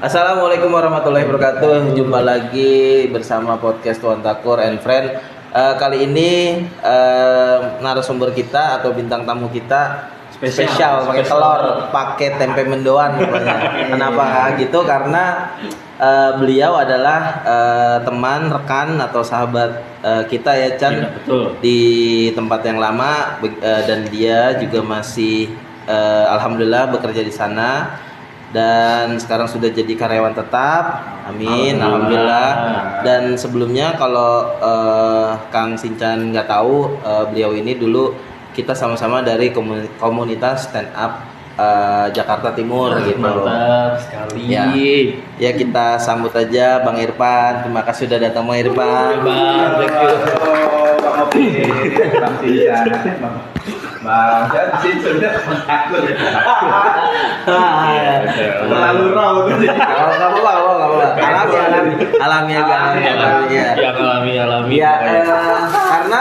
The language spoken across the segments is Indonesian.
Assalamualaikum warahmatullahi wabarakatuh. Jumpa lagi bersama podcast Tuan Takur and Friend. Kali ini narasumber kita atau bintang tamu kita spesial pakai telur, pakai tempe mendoan pokoknya. Kenapa gitu? Karena beliau adalah teman, rekan atau sahabat kita ya Chan. Ya, betul. Di tempat yang lama dan dia juga masih alhamdulillah bekerja di sana. Dan sekarang sudah jadi karyawan tetap, amin, alhamdulillah. Dan sebelumnya kalau Kang Sincan nggak tahu, beliau ini dulu kita sama-sama dari komunitas stand up Jakarta Timur gitu. Mantap sekali. Ya kita sambut aja Bang Irfan. Terima kasih sudah datang Bang Irfan. Bang, thank you. Bang Opi, Bang Sincan, Bang Sincan sudah takut. Terlalu raw tadi. Nggak apa-apa. Alami aja. Yang alami. Ya, karena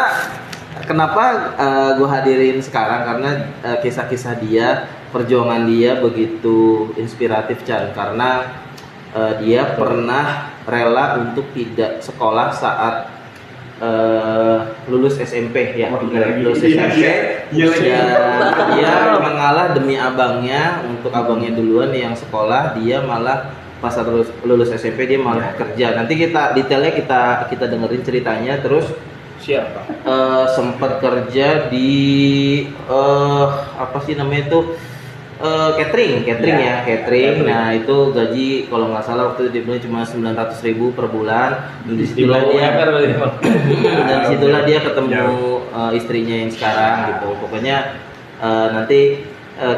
kenapa gue hadirin sekarang karena kisah-kisah dia, perjuangan dia begitu inspiratif Chan. Karena dia pernah rela untuk tidak sekolah saat lulus SMP ya. Lulus SMP. Dia mengalah demi abangnya, untuk abangnya duluan yang sekolah, dia malah pas lulus SMP dia malah kerja. Nanti detailnya kita dengerin ceritanya. Terus Siapa? sempat kerja di apa sih namanya itu catering. Nah itu gaji kalau nggak salah waktu itu dia bilang cuma 900.000 per bulan. Dan disitulah dia ketemu istrinya yang sekarang gitu. Pokoknya nanti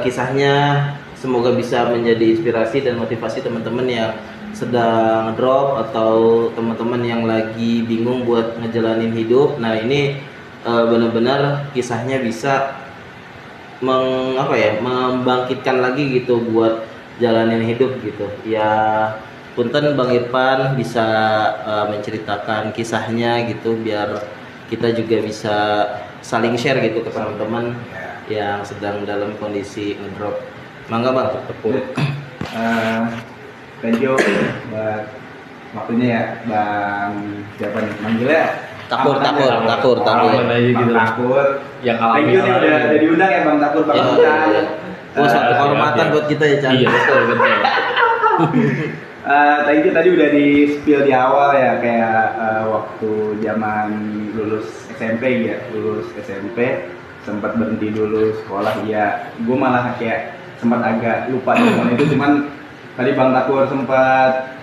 kisahnya semoga bisa menjadi inspirasi dan motivasi teman-teman yang sedang drop atau teman-teman yang lagi bingung buat ngejalanin hidup. Nah ini benar-benar kisahnya bisa membangkitkan lagi gitu buat jalanin hidup gitu. Ya punten Bang Irfan bisa menceritakan kisahnya gitu biar kita juga bisa saling share gitu ke teman-teman yang sedang dalam kondisi ngedrop. Mangga Bang. Thank you buat waktunya ya, Bang. Siapa nih manggilnya? Takur. Aman aja gitu. Bang Takur. Yang Thank you nih udah diundang ya Bang Takur, Bang Sincan. Satu kehormatan buat kita ya Chan. Iya, betul. Thank you tadi udah di spill di awal ya, kayak waktu zaman lulus SMP sempat berhenti dulu sekolah. Ya gue malah kayak sempat agak lupa dengan itu, cuman tadi Bang Takur sempat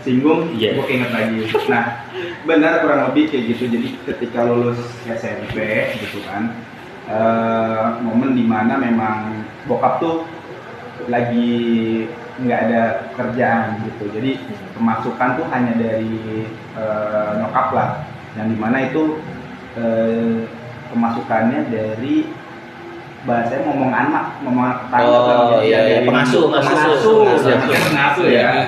singgung, gue keinget lagi. Nah benar kurang lebih kayak gitu. Jadi ketika lulus SMP gitu kan, momen dimana memang bokap tuh lagi nggak ada kerjaan gitu. Jadi pemasukan tuh hanya dari nyokap lah, yang dimana itu pemasukannya dari bahasanya ngomong anak tetangga. Pengasuh Ya,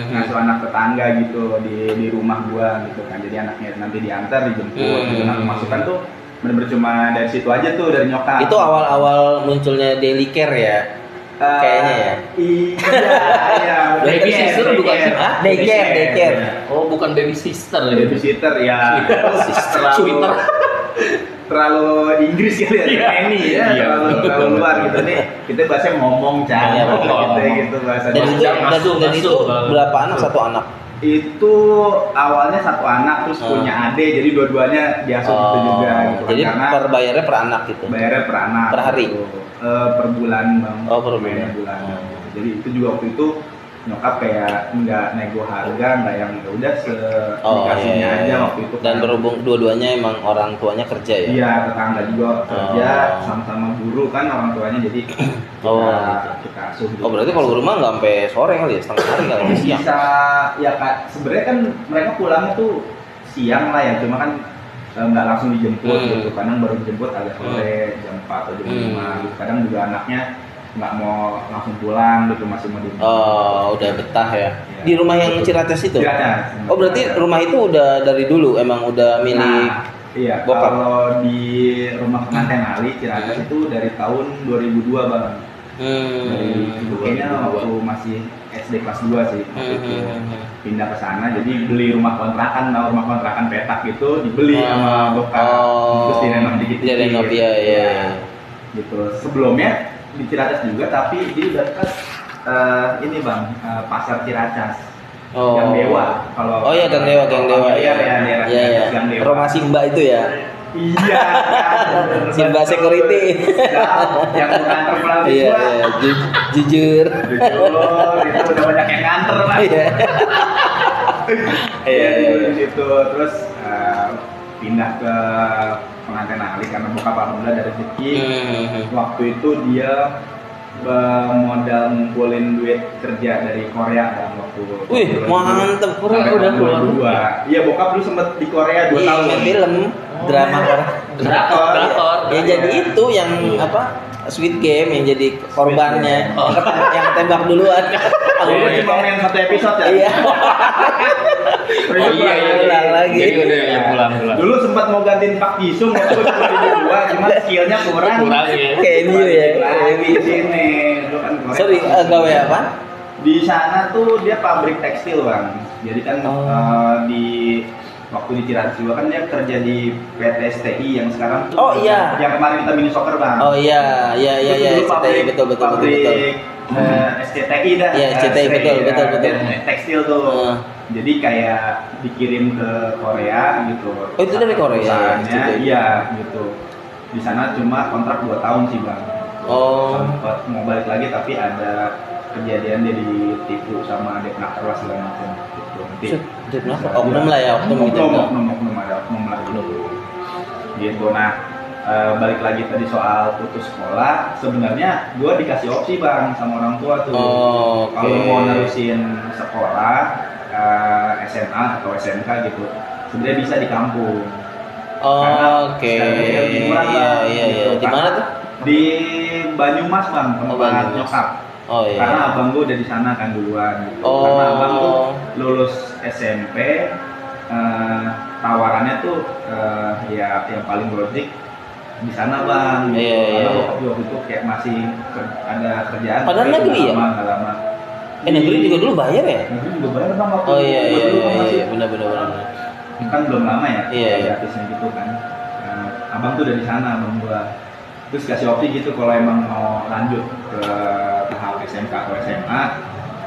ngasuh anak tetangga gitu di rumah gua gitu kan. Jadi anaknya nanti diantar, dijemput gitu. Nah pemasukan tuh bener-bener cuma dari situ aja tuh, dari nyokap. Itu awal munculnya daily care ya. Kayaknya ya. Iya. Baby sister bukan sih? Daycare. Oh, bukan baby sister ya. Babysitter ya. Twitter. Terlalu Inggris kali ya, ini ya, terlalu luar gitu nih. Kita bahasanya ngomong gitu bahasa. Dan itu berapa anak? Satu anak. Itu awalnya satu anak, terus punya adik, jadi dua-duanya diasuh gitu juga gitu. Jadi karena bayarnya per anak gitu. Bayarnya per anak. Per hari. Gitu. Per bulan Bang. Oh, per bulan. Jadi itu juga waktu itu nyokap kayak nggak nego harga, nggak yang udah dikasihnya aja waktu itu. Dan berhubung dua-duanya emang orang tuanya kerja ya? Iya, tetangga juga kerja, sama-sama guru kan orang tuanya, jadi kita asuh gitu. Oh berarti kalau rumah nggak sampai sore kali ya, setengah hari kali ya, siang? Bisa ya Kak, sebenarnya kan mereka pulangnya tuh siang lah ya, cuma kan nggak langsung dijemput gitu, kadang baru dijemput agak sore, jam 4 atau jam 5 gitu. Kadang juga anaknya nggak mau langsung pulang gitu, masih mau di udah betah ya. Di rumah yang Ciracas itu? Ciracas. Oh berarti rumah itu udah dari dulu emang udah milik iya, bokap? Kalau di rumah pengantin Ali Ciracas itu dari tahun 2002 Bang. Dari itu kayaknya waktu masih SD kelas 2 sih waktu itu pindah ke sana, jadi beli rumah kontrakan, rumah kontrakan petak gitu dibeli sama bokap, terus direnov dikit-dikit. Direnov ya. Gitu. Sebelumnya di Ciracas juga, tapi di dekat ini bang, pasar Ciracas. Gang Dewa. Kalau Gang Dewa. Iya, Gang Dewa. Rumah Simba itu ya. Iya. Simba Security. Yang nganter pulang Iya. Jujur. Itu udah banyak yang nganter lah. Iya. Di situ terus pindah ke pengantin Ali karena bokap alhamdulillah dari rezeki. Waktu itu dia modal ngumpulin duit kerja dari Korea dan waktu. Wih, mantep, Korea udah keluar. Iya, bokap dulu sempet di Korea 2 tahun. Film drama Korea. Drakor. Ya jadi itu yang apa? Squid Game yang jadi korbannya, yang tembak duluan. Dia cuma main 1 episode ya. Iya. Ulang lagi. Jadi udah ya pulang. Dulu sempat mau gantiin Pak Jisung waktu 2002, cuman skillnya kurang. Ya. Kayak New ya. Di sini, dulu kan Korea. Sorry, gawe apa? Di sana tuh dia pabrik tekstil bang. Jadi kan di waktu di Ciracas juga kan dia kerja di PT STI yang sekarang tuh yang kemarin kita mini soccer bang. Iya, SCTI betul. SCTI dah. Iya, SCTI betul. Tekstil tuh. Jadi kayak dikirim ke Korea gitu. Oh, itu dari Korea. Iya, gitu. Di sana cuma kontrak 2 tahun sih bang. Sempat mau balik lagi tapi ada kejadian dia ditipu sama depnaker lah segala macam gitu. Oknum lah ya, oknum gitu. Oknum ada oknum lah gitu. Nah, balik lagi tadi soal putus sekolah, sebenarnya gue dikasih opsi bang sama orang tua tuh. Kalau mau nerusin sekolah SMA atau SMK gitu, sebenarnya bisa di kampung. Iya. Di mana tuh? Di Banyumas bang, tempat nyokap. Karena abang gue udah di sana kan duluan gitu. Karena abang tuh lulus SMP, tawarannya tuh ya yang paling logik di sana bang. Karena waktu itu kayak masih ada kerjaan. Padahal negeri ya? Nggak lama. Negeri juga dulu bayar ya? Negeri juga bayar bang waktu. Iya, benar. Kan belum lama ya? Iya. Gratisnya gitu kan. Abang tuh udah di sana abang gua. Terus kasih opsi gitu kalau emang mau lanjut ke tahap SMK atau SMA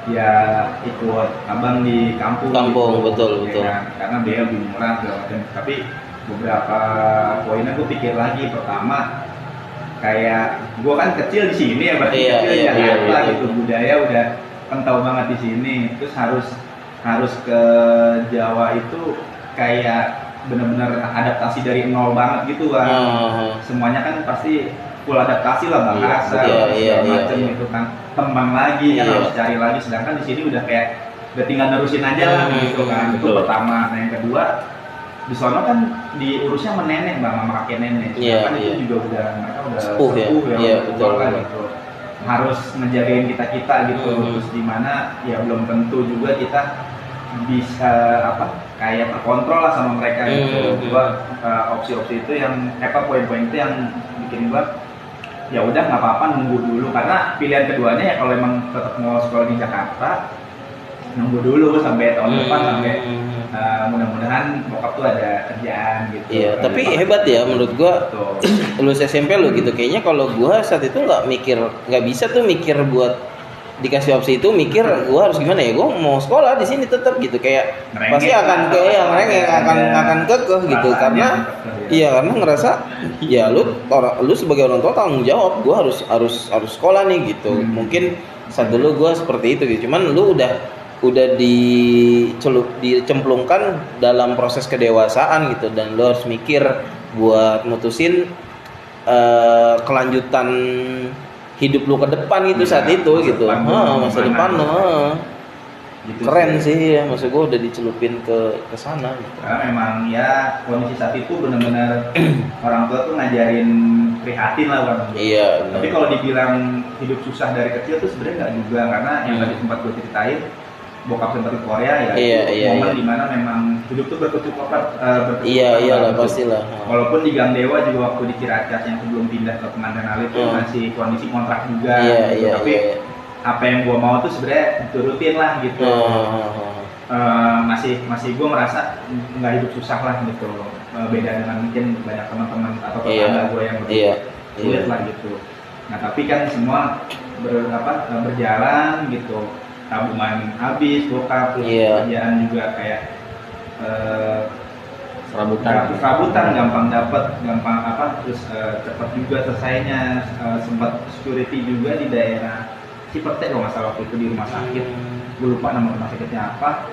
ya ikut abang di kampung gitu. Betul. Ya, karena biaya lebih murah segala macam. Tapi beberapa poinnya gue pikir lagi. Pertama kayak gue kan kecil di sini ya berarti kecil di Jakarta gitu. Budaya udah kental banget di sini. Terus harus ke Jawa itu kayak benar-benar adaptasi dari nol banget gitu kan. Semuanya kan pasti full adaptasi lah bahasa segala macam itu kan. Teman lagi kan harus cari lagi, sedangkan di sini udah kayak udah tinggal nerusin aja lah gitu kan. Itu pertama. Nah yang kedua di sono kan diurusnya sama nenek bang, sama kakek nenek. Sedangkan itu juga mereka udah sepuh ya betul kan gitu. Harus ngejagain kita gitu. Terus di mana ya belum tentu juga kita bisa kayak terkontrol lah sama mereka gitu. Opsi-opsi itu yang poin-poin itu yang bikin gua ya udah nggak apa-apa nunggu dulu, karena pilihan keduanya ya kalau emang tetap mau sekolah di Jakarta nunggu dulu sampai tahun depan sampai mudah-mudahan bokap tuh ada kerjaan gitu. Iya, tapi hebat ya menurut gua. Lulus SMP lo gitu, kayaknya kalau gua saat itu nggak bisa tuh mikir buat dikasih opsi itu mikir gua harus gimana ya, gua mau sekolah di sini tetap gitu, kayak pasti akan kayak merengek akan kekeh gitu karena karena ngerasa ya lu sebagai orang tua tanggung jawab, gua harus sekolah nih gitu. Mungkin saat dulu gua seperti itu gitu, cuman lu udah dicemplungkan dalam proses kedewasaan gitu, dan lu harus mikir buat mutusin kelanjutan hidup lu ke depan gitu saat itu gitu. Masa depan lo. Gitu keren sih ya, maksud gue udah dicelupin ke sana gitu. Karena memang ya kondisi saat itu benar-benar orang tua tuh ngajarin prihatin lah bang. Iya. Tapi kalau dibilang hidup susah dari kecil tuh sebenarnya nggak juga, karena yang tadi sempat gue ceritain bokap sempat ke Korea ya, Iya, momen iya. dimana memang hidup tuh berkecukupan, Iya lah gitu. pastilah. Walaupun di Gang Dewa juga waktu di Ciracas yang sebelum pindah ke Pengantin Alit itu masih kondisi kontrak juga, Iya, gitu. iya, Tapi iya. apa yang gua mau tuh sebenarnya diturutin lah gitu. Masih gue merasa nggak hidup susah lah gitu. Beda dengan mungkin banyak teman-teman atau tetangga gue yang lebih sulit lah gitu. Nah tapi kan semua berjalan gitu, tabungan habis, bokap, terus kerjaan juga kayak serabutan gampang dapat, terus cepat juga selesainya. Sempat security juga di daerah Cipete kalau nggak salah waktu itu di rumah sakit, gue lupa nama rumah sakitnya apa.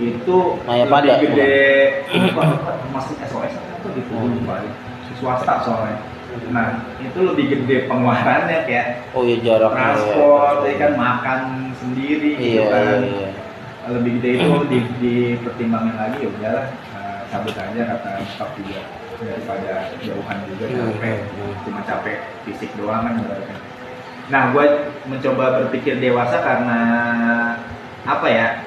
Itu lebih gede, rumah sakit SOS atau gitu, lupa. Swasta soalnya. Nah itu lebih gede pengeluarannya kayak jarak transport, kan makan sendiri gitu kan. Lebih gede itu dipertimbangkan lagi, ya udahlah cabut aja kata bokap juga, daripada jauhan juga capek, cuma capek fisik doang kan. Nah, gue mencoba berpikir dewasa karena apa ya?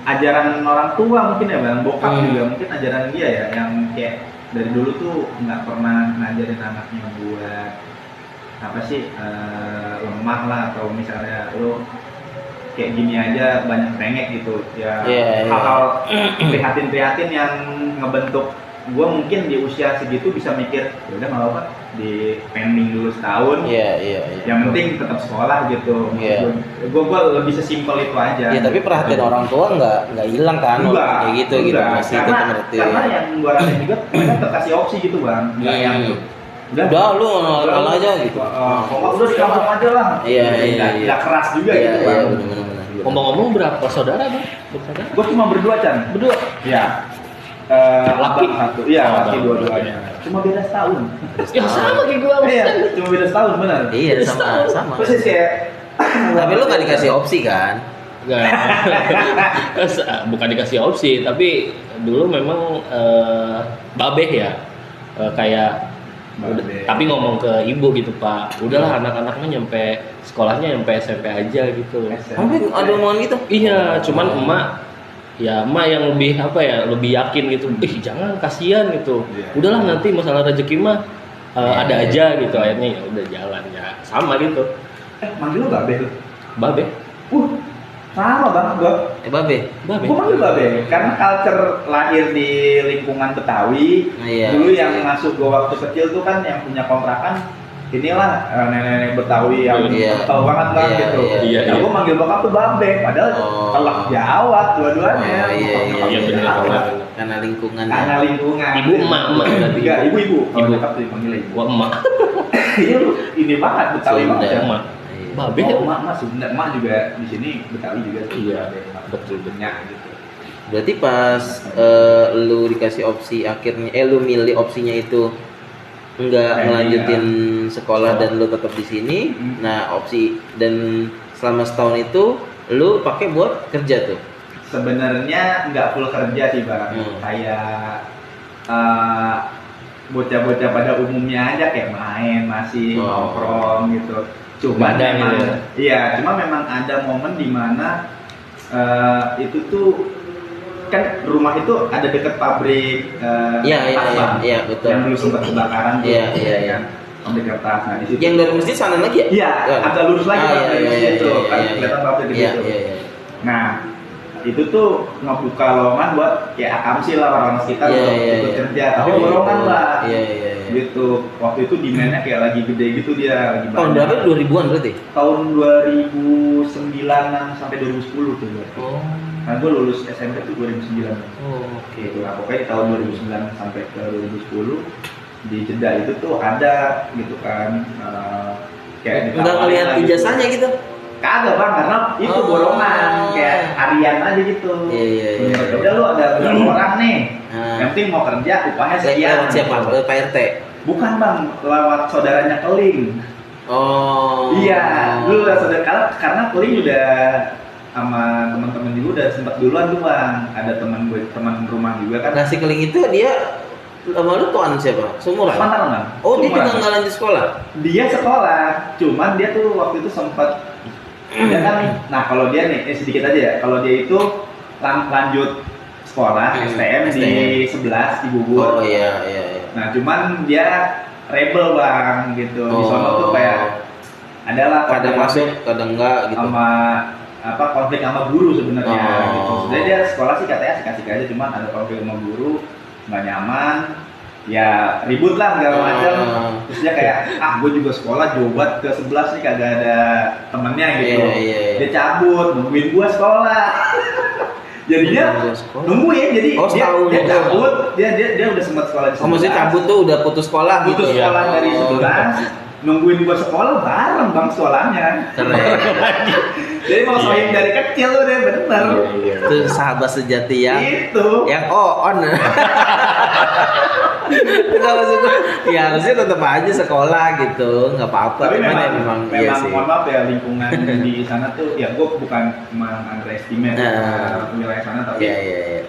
Ajaran orang tua mungkin ya bang, bokap juga mungkin ajaran dia ya, yang kayak dari dulu tuh nggak pernah ngajarin anaknya buat apa sih lemah lah, atau misalnya lo kayak gini aja banyak bengek gitu ya. Hal-hal prihatin yang ngebentuk gue mungkin di usia segitu bisa mikir ya udah nggak apa-apa di pending dulu setahun. Yang penting tetap sekolah gitu. Gue lebih sesimpel itu aja. Tapi perhatian orang tua nggak hilang kan? Kayak gitu masih karena yang gue rasain juga mereka terkasih opsi gitu bang. Nggak yang udah lu nol aja gitu. Udah di kampung aja lah. Nggak keras juga gitu bang. Ngomong-ngomong berapa saudara bang? Gue cuma berdua Chan. Berdua? Ya. Laki satu, iya laki dua-duanya. Cuma beda setahun. Ya sama kayak gue. Iya, cuma beda setahun benar. Iya sama. Terus kayak. Tapi lu nggak dikasih opsi kan? Enggak. Bukan dikasih opsi, tapi dulu memang babeh ya. Kayak tapi ngomong ke ibu gitu Pak, udahlah anak-anaknya nyampe sekolahnya nyampe SMP aja gitu. Tapi ada omongan gitu? Iya, cuman emak yang lebih yakin gitu. Jangan, kasihan gitu. Udahlah nanti masalah rezeki mah ada aja gitu. Akhirnya ya udah jalan ya sama gitu. Manggil lu Babe lu? Babe. Sama bang gua. Babe. Gua manggil Babe karena culture lahir di lingkungan Betawi. Dulu yang masuk gua waktu kecil tuh kan yang punya kontrakan inilah nenek-nenek Betawi yang tahu banget kan gitu. Nah, gue manggil bokap tuh Babe, padahal telak Jawa dua-duanya. Iya benar. Karena lingkungan. Ibu emak berarti. Iya, ibu. Kalau bokap tuh dipanggil ibu. Wah emak. Iya lu ini banget Betawi banget ya. Emak. Babe emak Sunda, emak juga di sini Betawi juga. Iya, betul banyak gitu. Berarti pas lu dikasih opsi akhirnya lu milih opsinya itu enggak ngelanjutin sekolah dan lu tetap di sini. Nah, opsi dan selama setahun itu lu pakai buat kerja tuh. Sebenarnya nggak full kerja sih bang. Kayak bocah-bocah pada umumnya aja kayak main, masih nongkrong gitu. Cuma memang ada momen di mana itu tuh kan rumah itu ada dekat pabrik iya betul, yang dulu sempat kebakaran tuh kan pabrik kertas. Nah di situ yang dari masjid sana lagi ya? Iya, agak lurus lagi dari masjid itu kan kelihatan pabrik di situ. Nah itu tuh ngebuka lowongan buat kayak akamsi lah orang sekitar untuk ikut kerja, tapi lowongan lah gitu. Waktu itu demandnya kayak lagi gede gitu, dia lagi tahun berapa? 2000-an berarti? Tahun 2009 sampai 2010 tuh berarti. Nah gue lulus SMP tuh 2009. Gitu lah, pokoknya di tahun 2009 sampai ke 2010 di jeda itu tuh ada gitu kan kayak nggak ngeliat ijazahnya gitu? Kagak bang, karena itu borongan kayak harian aja gitu. Udah lu ada berapa orang nih, yang penting mau kerja upahnya sekian. Siapa? Pak RT? Bukan bang, lewat saudaranya Keling. Iya, dulu lah saudara, karena Keling udah sama teman-teman juga udah sempat duluan tuh bang. Ada teman rumah juga kan. Nah si Keling itu dia sama lu tuan siapa? Seumuran? Sepantaran bang. Dia juga nggak lanjut sekolah? Dia sekolah, cuman dia tuh waktu itu sempat dia kan, nah kalau dia nih sedikit aja ya, kalau dia itu lanjut sekolah STM di 11 di Bogor. Oh iya. Nah cuman dia rebel bang gitu, di sono tuh kayak adalah Kadang masuk, kadang enggak gitu. sama konflik sama guru sebenarnya gitu. Sebenarnya dia sekolah sih katanya asik-asik aja, cuman ada konflik sama guru, nggak nyaman, ya ribut lah segala macam. Terus dia kayak gue juga sekolah jauh banget ke 11 nih kagak ada temennya gitu. Iya. Dia cabut nungguin gua sekolah. Jadinya nungguin, jadi dia cabut, dia udah sempat sekolah di 11. Maksudnya cabut tuh udah putus sekolah gitu. Putus sekolah dari 11, nungguin gua sekolah bareng bang sekolahnya. Keren. Jadi mau soin dari kecil lu deh, bener. Itu sahabat sejati yang on. Enggak maksud gue, ya harusnya tetap aja sekolah gitu, nggak apa-apa. Tapi memang iya sih. mohon maaf ya, lingkungan di sana tuh, ya gue bukan underestimate wilayah sana, tapi Iya.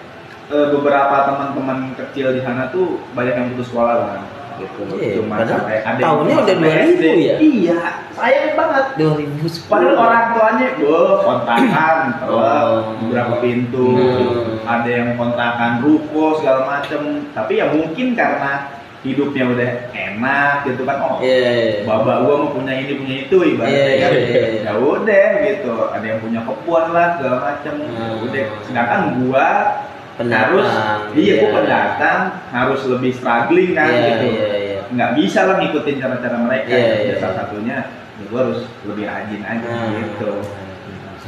Beberapa teman-teman kecil di sana tuh banyak yang putus sekolah bang. Gitu. Iya, Cuma padahal sampai ada tahunnya yang udah sampai 2000 SD. ya? Iya, sayang banget. 2010. Padahal orang tuanya kontrakan, beberapa pintu, ada yang kontrakan ruko segala macem. Tapi ya mungkin karena hidupnya udah enak gitu kan, bapak gua mau punya ini punya itu ibaratnya kan, ya udah gitu. Ada yang punya kebun lah segala macem. Udah, sedangkan gua Pendatang. gua pendatang harus lebih struggling kan gitu. Nggak bisa lah ngikutin cara-cara mereka. Salah satunya ya gue harus lebih rajin aja gitu.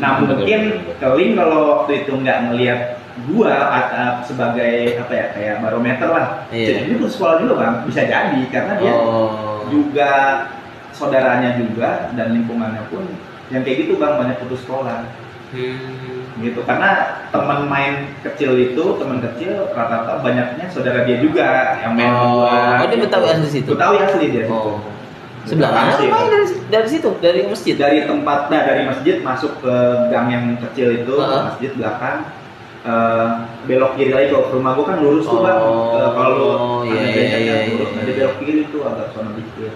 Nah mungkin Keling kalau waktu itu nggak ngelihat gua sebagai kayak barometer lah. Jadi dia putus sekolah juga bang, bisa jadi karena dia juga saudaranya juga dan lingkungannya pun yang kayak gitu bang, banyak putus sekolah. Gitu, karena teman kecil rata-rata banyaknya saudara dia juga yang main dia Betawi asli situ. Betawi asli dia. Sebelah mana? Dari situ, dari masjid. Dari dari masjid masuk ke gang yang kecil itu, masjid belakang. Belok kiri lagi, kalau ke rumah gua kan lurus tuh bang. Kalau lurus, nanti belok kiri tuh agak sono dikit.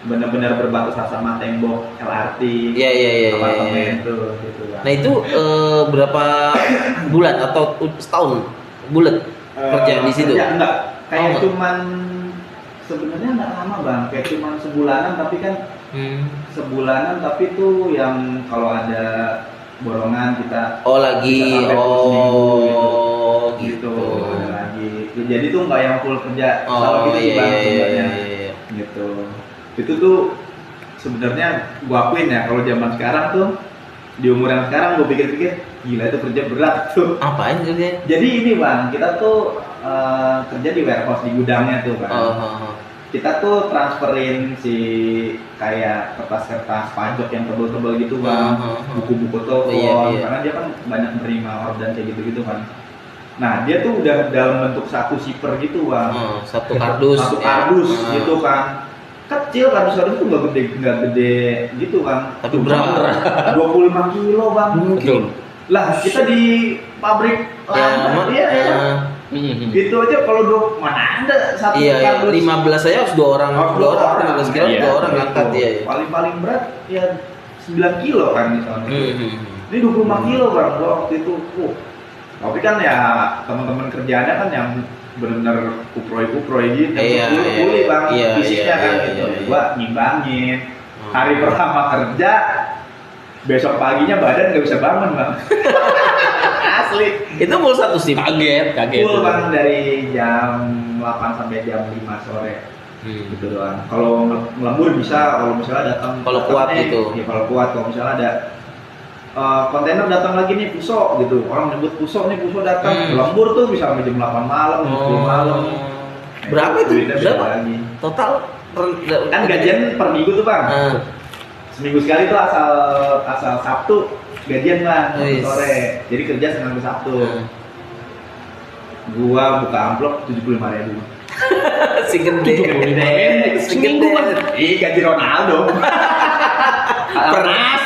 Benar-benar berbatasan sama tembok LRT. Iya. Apartemen tuh gitu kan. Nah itu berapa bulan atau setahun bulat kerja di situ? Enggak, kayak cuman sebenarnya enggak lama bang, kayak cuman sebulanan, tapi kan sebulanan tapi tuh yang kalau ada borongan kita lagi gitu. Lagi jadi tuh nggak yang full kerja kalau gitu sih bang sebenarnya gitu. Itu tuh sebenarnya gua akuin ya, kalau zaman sekarang tuh di umur yang sekarang gua pikir-pikir gila itu kerja berat tuh. Apain kerja? Jadi ini bang, kita tuh kerja di warehouse, di gudangnya tuh bang. Kita tuh transferin si kayak kertas-kertas pajak yang tebel-tebel gitu bang, buku-buku telepon, karena dia kan banyak menerima order kayak gitu-gitu kan. Nah dia tuh udah dalam bentuk satu zipper gitu bang, satu kardus gitu kan. Kecil kardus tuh nggak gede gitu bang. Tapi berapa? 25 kilo bang. Betul. Lah kita di pabrik gitu aja kalau mana ada satu kardus. 15 saya harus 2 orang. 2 orang 15 kilo 2 orang angkat ya. Paling berat ya 9 kilo kan misalnya. Ini 25 kilo bang waktu itu. Tapi kan ya teman-teman kerjaannya kan yang benar-benar kuproy gitu, pulih bang, fisiknya kan gitu. Gua ngimbangin, hari pertama kerja, besok paginya badan nggak bisa bangun bang. Asli. Itu full satu shift. Kaget. Full bang dari jam 8 sampai jam 5 sore. Gitu doang. Kalau ngelembur bisa, kalau misalnya datang. Kalau kuat gitu. Ya kalau kuat, kalau misalnya ada kontainer datang lagi nih pusok gitu, orang nyebut pusok datang, lembur tuh bisa sampai jam 8 malam, jam 10 malam. Berapa itu? Berapa? Lagi. Total Kan gajian per minggu tuh bang. Seminggu sekali tuh asal Sabtu gajian bang, sore. Jadi kerja Senin sampai Sabtu. Gua buka amplop 75.000. Si gede. 75.000 seminggu bang. Gaji Ronaldo.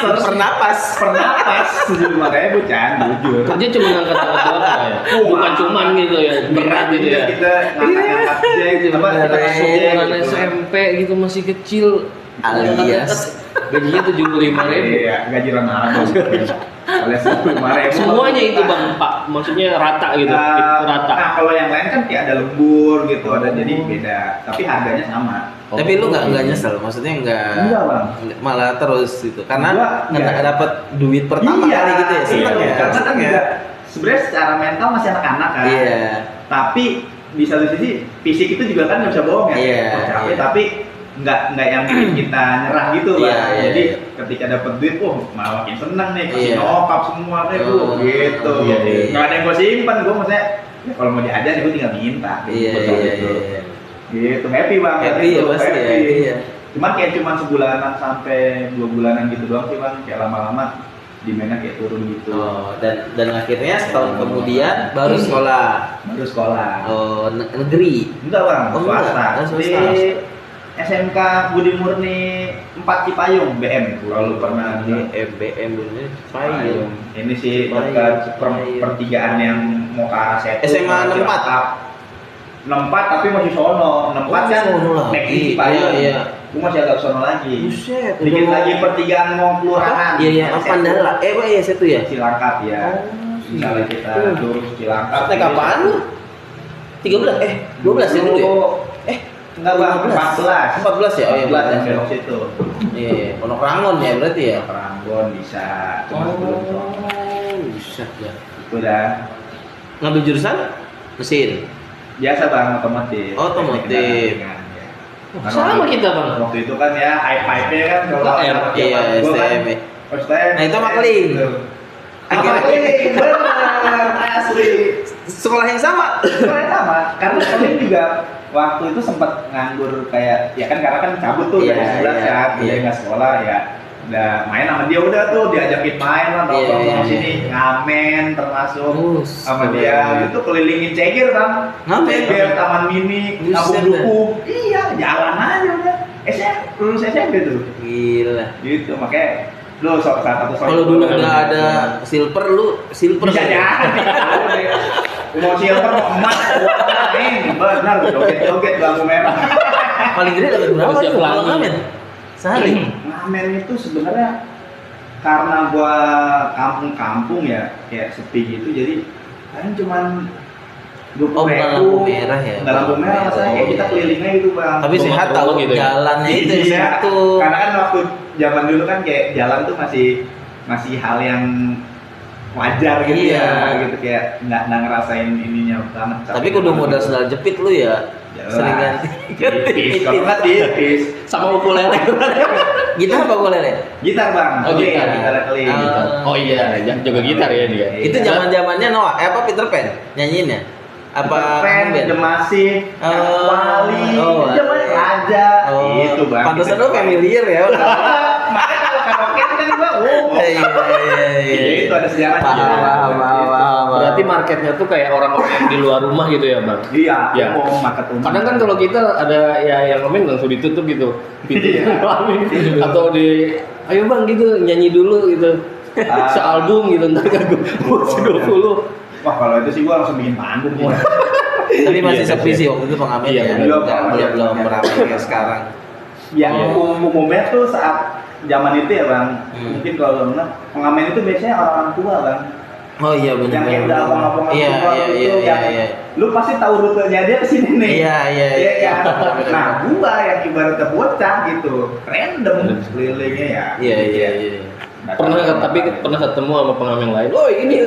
Per napas 75.000 kan, jujur. Kerja cuma ngangkat-ngangkat doang ya. Bukan cuman gitu ya, berat gitu ya. Kita ngangkat jack, Umuran SMP gitu masih kecil alias gajinya 75.000. Iya, gaji renara bos. Alias 75.000. Semuanya itu bang, Pak, maksudnya rata gitu, rata. Nah kalau yang lain kan kayak ada lembur gitu, ada jadi beda. Tapi harganya sama. tapi lu nggak nyesel, maksudnya Enggak bang. malah terus gitu karena Gua nggak dapat duit pertama Iya, kali gitu ya, seneng iya, ya, karena kan seneng ya. juga sebenarnya secara mental masih anak-anak kan. Iya. Tapi di satu sisi fisik itu juga kan nggak bisa bohong ya. Iya, Capek, iya. tapi nggak yang bikin kita nyerah gitu Iya, Bang. iya, Jadi iya. ketika dapat duit, malah makin seneng nih, kasih Iya. nyokap semua deh Oh, gitu. iya, iya. Nggak ada yang gue simpan, gue maksudnya ya kalau mau diajar gue tinggal minta. Iya, Betul, iya, betul. iya. Gitu, happy Bang. Happy ya pasti ya, iya. Cuman kayak cuman sebulanan sampai 2 bulanan gitu doang sih Bang, kayak lama-lama demandnya kayak turun gitu. Oh, dan akhirnya setahun kemudian baru sekolah. Baru sekolah. Oh, negeri. Enggak Bang, Oh, enggak. swasta. Oh, swasta. Di SMK Budi Murni 4 Cipayung BM. Kalau pernah Di di MBM dulu Payung. Ini sih Payung, dekat Payung. pertigaan yang mau ke arah Setu. SMA 64. 64 tapi masih sono. 64 kan sono lagi. naik di Cipayung. Iya, iya. Gue masih agak sono lagi. Buset, Dikit udah lagi mau- pertigaan mau kelurahan. Iya, iya, apa Pandala? Pak ya situ ya. Cilangkap ya. Oh, Misalnya kita lurus Cilangkap. Naik apaan lu? 13 12 ya dulu ya? Enggak Bang, 14. 14 ya? Oh iya, 14 yang 14. belok situ. Iya, Pondok Rangon ya berarti ya. Peranggon bisa, cuma belum sono. Bisa ya. Itu dah. Ngambil jurusan mesin. Biasa Bang, otomotif. Otomotif. Teknik kendaraan, ya. Karena Sama waktu- kita bang. Waktu itu kan ya, pipe-nya kan kalau STM. anak Iya, zaman gua kan, STM. STM. Nah, itu makling. Akhirnya- Makling, bener, asli. Sekolah yang sama. Sebenarnya sama, karena kalian juga waktu itu sempat nganggur kayak ya kan karena kan cabut tuh Iya, dari 11 iya, kan, iya. dia nggak sekolah ya udah main sama dia udah tuh diajakin main lah Iya, nongkrong iya, sama iya. sini ngamen termasuk Oh, sama seru dia banget. itu kelilingin Ceger Bang. Ngamen? Ceger, Taman Mini, Buset Kampung dah. Duku. Iya, jalan aja udah. Lulus SMP tuh. Gila. Gitu makanya lu salah satu Kalau dulu udah ada silver, lu silver. bisa jadi. Mau silver mau emas, gua main. Benar, joget-joget lampu merah. Paling gede dapat berapa Siap tuh kalau lagi. ngamen? Sehari. Ngamen itu sebenarnya karena gua kampung-kampung ya kayak sepi gitu jadi kadang cuman 20.000. Oh, bukan lampu merah ya? Nggak lampu merah maksudnya kayak kita Oh, iya. kelilingnya gitu Bang. Tapi Rumah- sehat tahu rumah gitu ya? jalannya itu yang Iya, sehat tuh. karena kan waktu zaman dulu kan kayak jalan tuh masih hal yang wajar gitu Iya. ya gitu kayak nggak ngerasain ininya banget. Tapi kudu modal sendal jepit lu ya. Jelas. Sering ganti. Tipis, kalau nggak tipis. Sama ukulele. Gitar apa ukulele? Gitar Bang, Oh, Keling, gitar. gitar keling. Ah. Oh iya, juga gitar ya dia. Itu zaman-zamannya Noah, apa Peter Pan nyanyiinnya? Apa Pen, band? Demasif, Oh. Wali, Oh, zaman Raja, itu Bang. Pantesan Gitu. lu familiar ya. Makanya kalau karaoke kan gua, Iya, Iya, itu ada sejarah. Paham. Berarti marketnya tuh kayak orang-orang yang di luar rumah gitu ya bang. Iya, Ya. mau market umum. Kadang kan kalau kita ada ya yang komen langsung ditutup gitu, pintunya Iya. atau di ayo bang gitu nyanyi dulu gitu, Ah. sealbum gitu ntar kan gue 20. Wah, kalau itu sih gua langsung bikin panggung sih. Tapi masih Iya, sepi iya. sih waktu itu pengamen Iya, ya. benar. Belum ramai kayak sekarang. Yang Iya. umumnya tuh saat zaman itu ya Bang, mungkin kalau lu benar, pengamen itu biasanya orang-orang tua Bang. Oh iya benar. Yang kayak udah abang-abang Iya, tua iya, itu iya, yang iya. lu pasti tahu rutenya dia kesini nih. Iya, iya, Iya, iya. iya. Nah, gua yang ibaratnya bocah gitu, random kelilingnya ya. Iya, iya, iya. Tapi pernah ketemu sama pengamen lain. Oh ini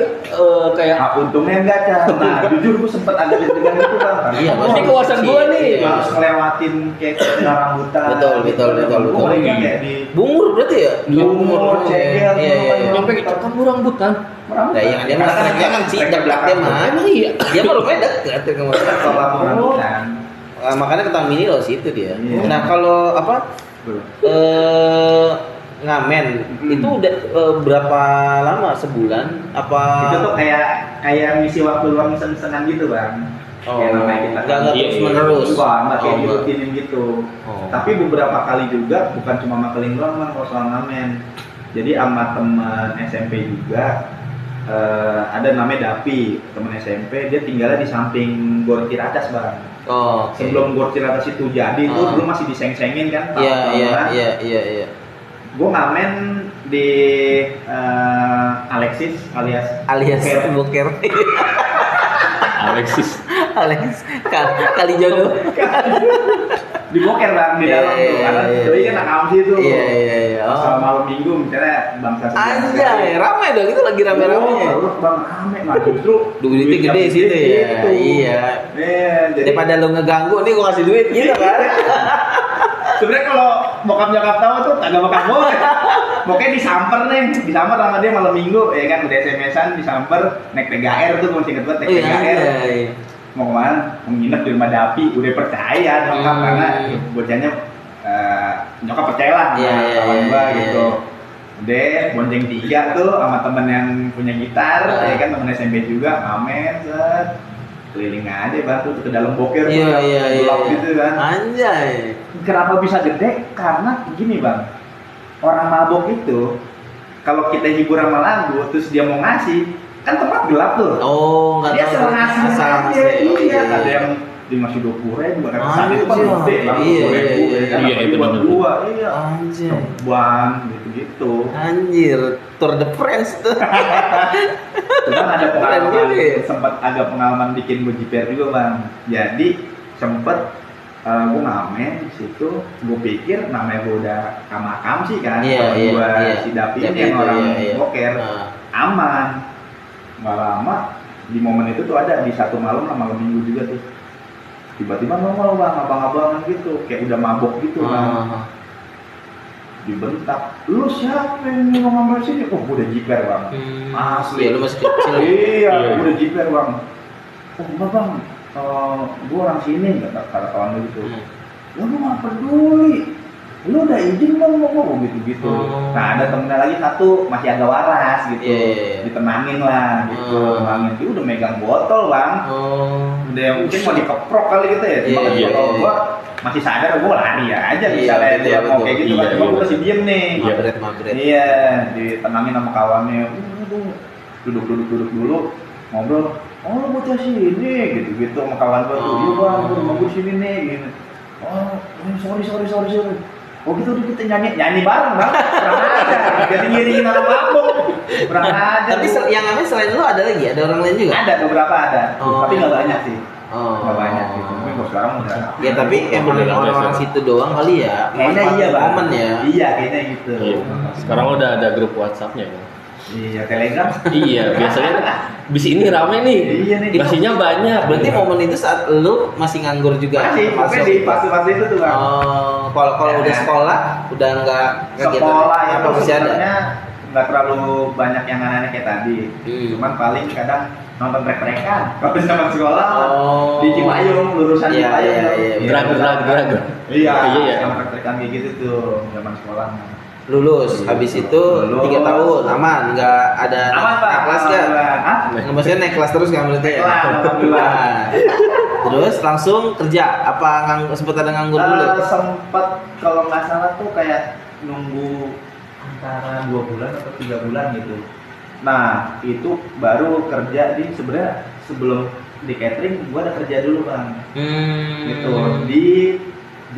kayak Nah, untungnya enggak Cah. Nah, jujur gua sempet agak deg-degan itu Bang. Iya, Ini kawasan gua nih. Iya. Harus ngelewatin kayak rambutan. Betul, betul, betul, Gua betul. paling kayak di Bungur berarti ya? Bungur, cegel, Iya, iya, iya. nyampe ke kamu rambutan. rambutan. Nah, yang dia mah treknya kan sih, deblaknya mah. Emang iya. Dia mah rumahnya dekat ke kemana. Kalau lampu rambutan. Makanya ke Taman Mini loh situ dia. Iya. Nah, kalau apa? Ngamen itu udah berapa lama, sebulan apa? Itu tuh kayak ngisi waktu luang senang gitu Bang. Oh, Kayak namanya kita nggak Iya, terus iya. menerus. Enggak kayak Oh, enggak. dirutinin gitu. Oh. Tapi beberapa kali juga bukan cuma makeling doang Bang kalau soal ngamen. Jadi sama teman SMP juga ada namanya Dapi, teman SMP, dia tinggalnya di samping Gor Ciracas Bang. Oh, oke. Sebelum gor Ciracas itu jadi tuh dulu masih diseng-sengin kan. Iya. Gue ngamen di Alexis alias Boker. Alexis. Kali jodoh. Di Boker bang di dalam tuh karena doi kan anak Amsi tuh. Iya. Sama malam minggu misalnya bangsa Anjay, ramai dong, itu lagi rame-ramenya. Terus bang rame mah justru Duitnya gede sih itu ya. gitu. Iya. Jadi Daripada lu ngeganggu nih gua kasih duit gitu kan. sebenarnya kalau bokap nyokap tahu tuh kagak bakal boleh. Pokoknya disamper sama dia malam minggu ya kan udah SMS-an disamper naik TGR tuh masih inget banget naik TGR. Mau kemana? Mau nginep di rumah Dapi, udah percaya nyokap karena bocahnya nyokap percaya lah sama kawan gua gitu. Udah bonceng 3 tuh sama temen yang punya gitar, ya kan temen SMP juga, ngamen set. Keliling aja bang tuh ke dalam boker gelap gitu kan. Anjay. Kenapa bisa gede? Karena gini bang, orang mabok itu kalau kita hibur sama lagu terus dia mau ngasih kan tempat gelap tuh. Oh, nggak dia tahu. salah ngasih aja. Iya. Ada yang dimasih 20.000 kan saat itu kan gede bang. Iya itu buat benar. gua. Iya. Anjay. Buang gitu. Anjir, Tour de France tuh. Cuman ada pengalaman Keren juga ya. sempat agak pengalaman bikin gue jiper juga bang. Jadi sempet gue ngamen di situ, gue pikir namanya gue udah kamakam sih kan, kalau gue si Dapi ini yang orang boker aman. Nggak lama di momen itu tuh ada di satu malam minggu juga tuh tiba-tiba nongol bang abang-abangan gitu kayak udah mabok gitu bang. Dibentak, lu siapa yang mau ngambil sini? Oh, gue udah jiper bang. Asli. Iya, lu masih kecil. Iya, gue udah jiper bang. Oh, enggak bang, gue orang sini, kata kawan lu gitu. Ya lu nggak peduli, lu udah izin belum ngomong gitu. Nah ada temennya lagi satu masih agak waras gitu, ditenangin lah gitu. Tenangin dia udah megang botol bang. Udah mungkin mau dikeprok kali gitu ya. Cuma kalau gua masih sadar gue lari aja misalnya dia mau kayak gitu kan, cuma gue masih diem nih. Magret. Iya, ditenangin sama kawannya. Duduk dulu, ngobrol. Oh lu bocah sini, gitu sama kawan gue tuh. Iya bang, gue rumah gue sini nih, gitu. Oh, sorry. Oh gitu udah kita nyanyi bareng bang. Kurang aja, jadi ngiringin orang mabuk. Kurang aja. Tapi yang namanya selain lu ada lagi, ada orang lain juga? Ada beberapa ada, tapi nggak banyak sih. Nggak banyak gitu. Mungkin kalau sekarang udah. Ya tapi emang orang-orang situ doang kali ya. Kayaknya iya bang. Momen ya. Iya kayaknya gitu. Sekarang udah ada grup WhatsApp-nya kan. Iya, Telegram. Iya, biasanya bis ini rame nih. Iya nih. Ngasihnya banyak. Berarti momen itu saat lu masih nganggur juga. Masih, pokoknya di fase-fase itu tuh bang. Kalau udah sekolah udah nggak Sekolah apa itu masih ada? sebenarnya nggak terlalu banyak yang aneh-aneh kayak tadi. Cuman paling kadang nonton trek-trekan. Kalau zaman sekolah di Cipayung, lulusan Cipayung. Dragon. Iya. Sama trek-trekan kayak gitu tuh zaman sekolah. Lulus, habis itu 3 tahun aman, nggak ada naik kelas kan? Nggak maksudnya naik kelas terus nggak berarti ya? Alhamdulillah. Terus langsung kerja, apa sempat ada nganggur dulu? Sempat kalau nggak salah tuh kayak nunggu antara 2 bulan atau 3 bulan gitu. Nah itu baru kerja di sebenarnya sebelum di catering gua ada kerja dulu bang. Gitu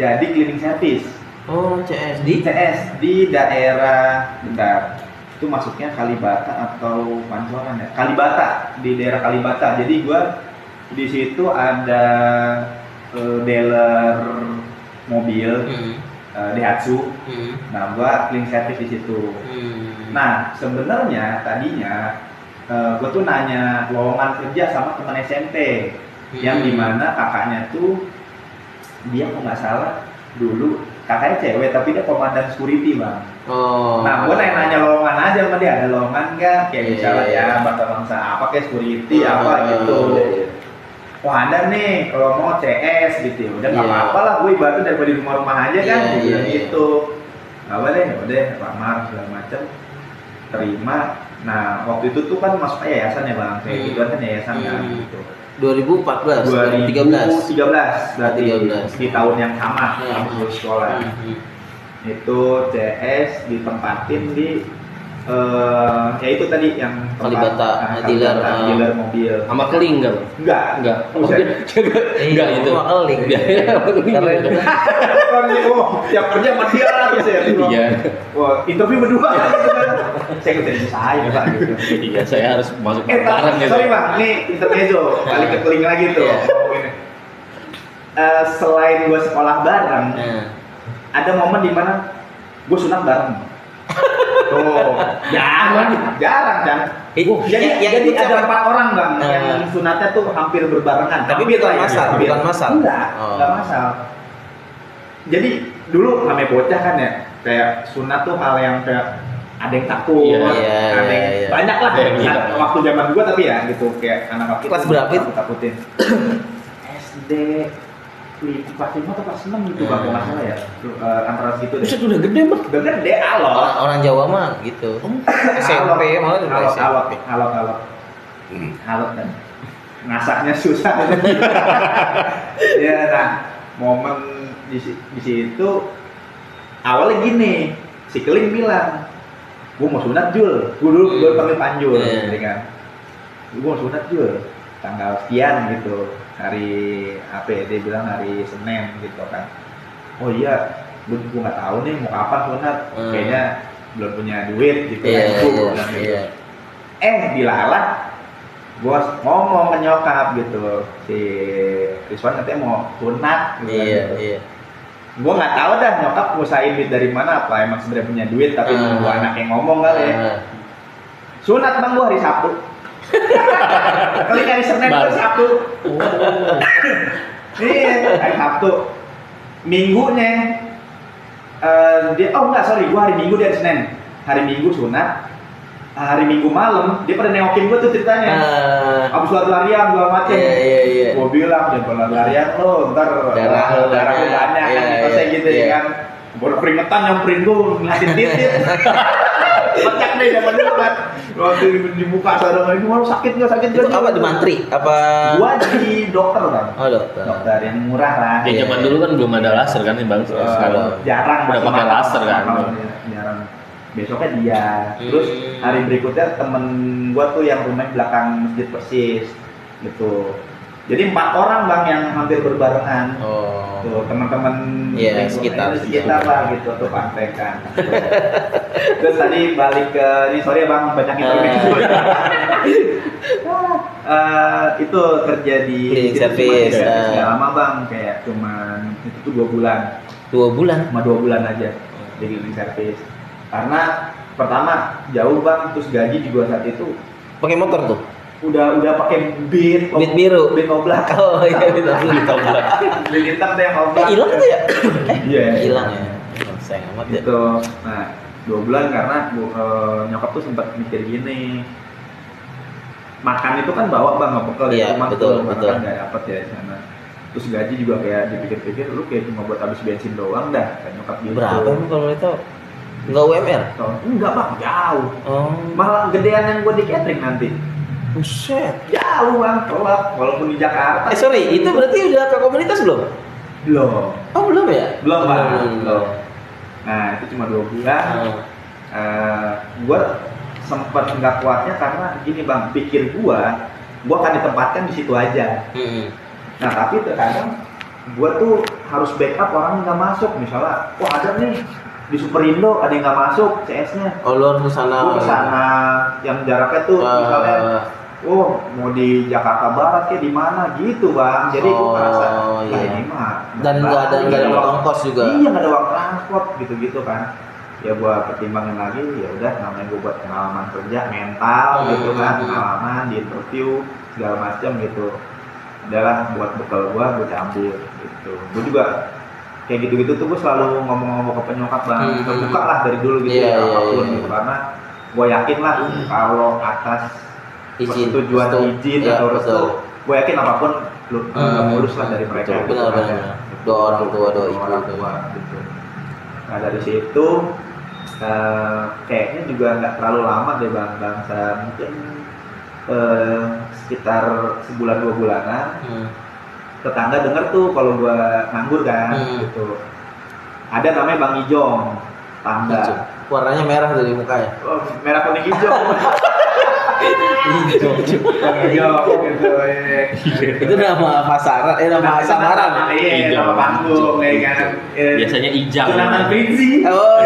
jadi cleaning service. Oh, CS di daerah bentar. Itu masuknya Kalibata atau Pancoran ya? Kalibata, di daerah Kalibata. Jadi gua di situ ada dealer mobil Daihatsu. Nah, gua cleaning service di situ. Nah, sebenarnya tadinya gua tuh nanya lowongan kerja sama teman SMP yang dimana kakaknya tuh dia kok nggak salah dulu kakaknya cewek tapi dia komandan security bang. Nah gue nanya lowongan aja sama dia, ada lowongan nggak kayak misalnya ya bangsa apa kayak security apa gitu. Wah ada nih kalau mau CS gitu, udah nggak apa-apa lah, gue ibaratnya daripada di rumah aja kan, gitu. Nggak boleh, udah lamar segala macem, terima. Nah waktu itu tuh kan masuk yayasan ya bang, kayak gitu kan yayasan kan gitu. 2013 berarti 13 di tahun yang sama lulus sekolah. Itu CS ditempatin di Ya itu tadi yang Kalibata, dealer, dealer mobil. Sama keling enggak? Enggak. Enggak itu. Keling. Keren. Tiap kerja sama dia terus ya. Iya. Wah, interview berdua gitu kan. Saya nggak jadi saya Pak gitu. Iya, saya harus masuk Tapi, bareng gitu. sorry Bang, ini intermezzo, balik ke keling lagi tuh. Iya. Gini. Selain gue sekolah bareng, ada momen dimana gue sunat bareng. Tuh, jarang kan. Jadi ada 4 orang Bang yang sunatnya tuh hampir berbarengan. Tapi bukan masal, bukan masal. Enggak masal. Jadi dulu namanya bocah kan ya, kayak sunat tuh hal yang kayak ada yang takut, ada yang banyak lah. Waktu zaman gua tapi ya gitu kayak anak-anak kelas berapa itu? Takutin. SD kelas 5 atau kelas 6 gitu Bang, kalau nggak salah ya. Antara situ deh. Buset, udah gede Bang. Udah gede alot. Orang Jawa mah gitu. SMP malah udah SMP. Alot kan. Ngasaknya susah. Ya, nah, momen di situ awalnya gini, si Keling bilang, gue mau sunat Jul, gue panggil Panjul, ya kan, gue mau sunat Jul, tanggal sekian gitu, hari apa ya, dia bilang hari Senin gitu kan, oh iya, gue nggak tahu nih mau kapan sunat, kayaknya belum punya duit gitu kan, gitu. Dilalah, gue ngomong ke nyokap gitu, si Rizwan katanya mau sunat gitu. Gue nggak tahu dah nyokap ngusahain duit dari mana, apa emang sebenarnya punya duit tapi nunggu anak yang ngomong kali ya. Sunat Bang, gue hari Sabtu. Kali hari Senin hari Sabtu. Iya, hari Sabtu. Minggunya dia gue hari Minggu, dia hari Senin. Hari Minggu sunat. Hari Minggu malam dia pada nengokin gue tuh ceritanya. Abis lari-larian segala macem. Gue bilang jangan lari-larian lo, ntar darah lo banyak kan, saya gitu ya kan. Gue udah keringetan nyamperin gue ngeliatin titit. Pecak deh zaman dulu kan. Waktu dibuka sadar ini mau sakit nggak? Itu apa di mantri? Apa? Gua di dokter Bang. Oh dokter. Dokter yang murah lah. Ya zaman dulu kan belum ada laser kan nih Bang. Sekarang jarang udah pakai laser kan. Jarang. Besoknya dia, terus hari berikutnya temen gua tuh yang rumahnya belakang masjid persis gitu. Jadi 4 orang Bang yang hampir berbarengan. Tuh teman-teman sekitar lah gitu tuh pantekan. Terus tadi balik ke ini, sorry ya Bang, banyak informasi. Itu kerja di cleaning service. Nggak lama Bang, kayak cuman itu tuh 2 bulan. 2 bulan? Cuma 2 bulan aja jadi cleaning service. Karena pertama jauh Bang, terus gaji juga saat itu pakai motor tuh? Udah pakai beat biru, beat oblak. Oh iya, beat oblak. Beat hitam deh yang oblak. Hilang tuh ya? Iya. Hilang ya. Sayang amat ya. Gitu. Nah, 2 bulan karena nyokap tuh sempat mikir gini. Makan itu kan bawa Bang, nggak bekal ya rumah, betul. Kan nggak dapet ya di sana. Terus gaji juga kayak dipikir-pikir lu kayak cuma buat habis bensin doang dah, kayak nyokap gitu. Berapa emang kalau itu? Enggak UMR? Enggak Bang, jauh. Malah gedean yang gua di catering nanti. Buset. Jauh Bang, tolak. Walaupun di Jakarta. Sorry, itu berarti udah ke komunitas belum? Belum. Oh belum ya? Belum Bang. Belum. Nah itu cuma 2 bulan. Gua sempat nggak kuatnya karena gini Bang, pikir gua akan ditempatkan di situ aja. Nah tapi terkadang gua tuh harus backup orang yang nggak masuk. Misalnya, ada nih di Superindo ada yang nggak masuk CS-nya. Oh lu harus kesana. Gua kesana yang jaraknya tuh misalnya, mau di Jakarta Barat kayak di mana gitu Bang. Jadi gua merasa ini mah. Dan nggak ada ongkos juga. Iya, nggak ada uang transport gitu kan. Ya gua pertimbangin lagi, ya udah namanya gua buat pengalaman kerja mental gitu kan, pengalaman di interview segala macam gitu. Udahlah buat bekal gua ambil gitu. Gua juga kayak gitu-gitu tuh gue selalu ngomong-ngomong ke penyokap Bang, terbuka lah dari dulu gitu apapun gitu, karena gue yakin lah kalau atas persetujuan izin atau restu, gue yakin apapun lu mulus lah dari mereka. Benar. Doa orang tua, doa ibu gitu. Nah dari situ kayaknya juga nggak terlalu lama deh Bang, mungkin sekitar sebulan 2 bulanan. Tetangga denger tuh kalau gua nganggur kan gitu. Ada namanya Bang Ijong, tangga. Warnanya merah tuh di muka ya. Oh, merah kuning hijau. Hijau. Hijau gitu. Ya. Itu nama pasaran, nama samaran. Iya, nama panggung ya kan. Biasanya Ijang. Jonathan Prinzi. Oh,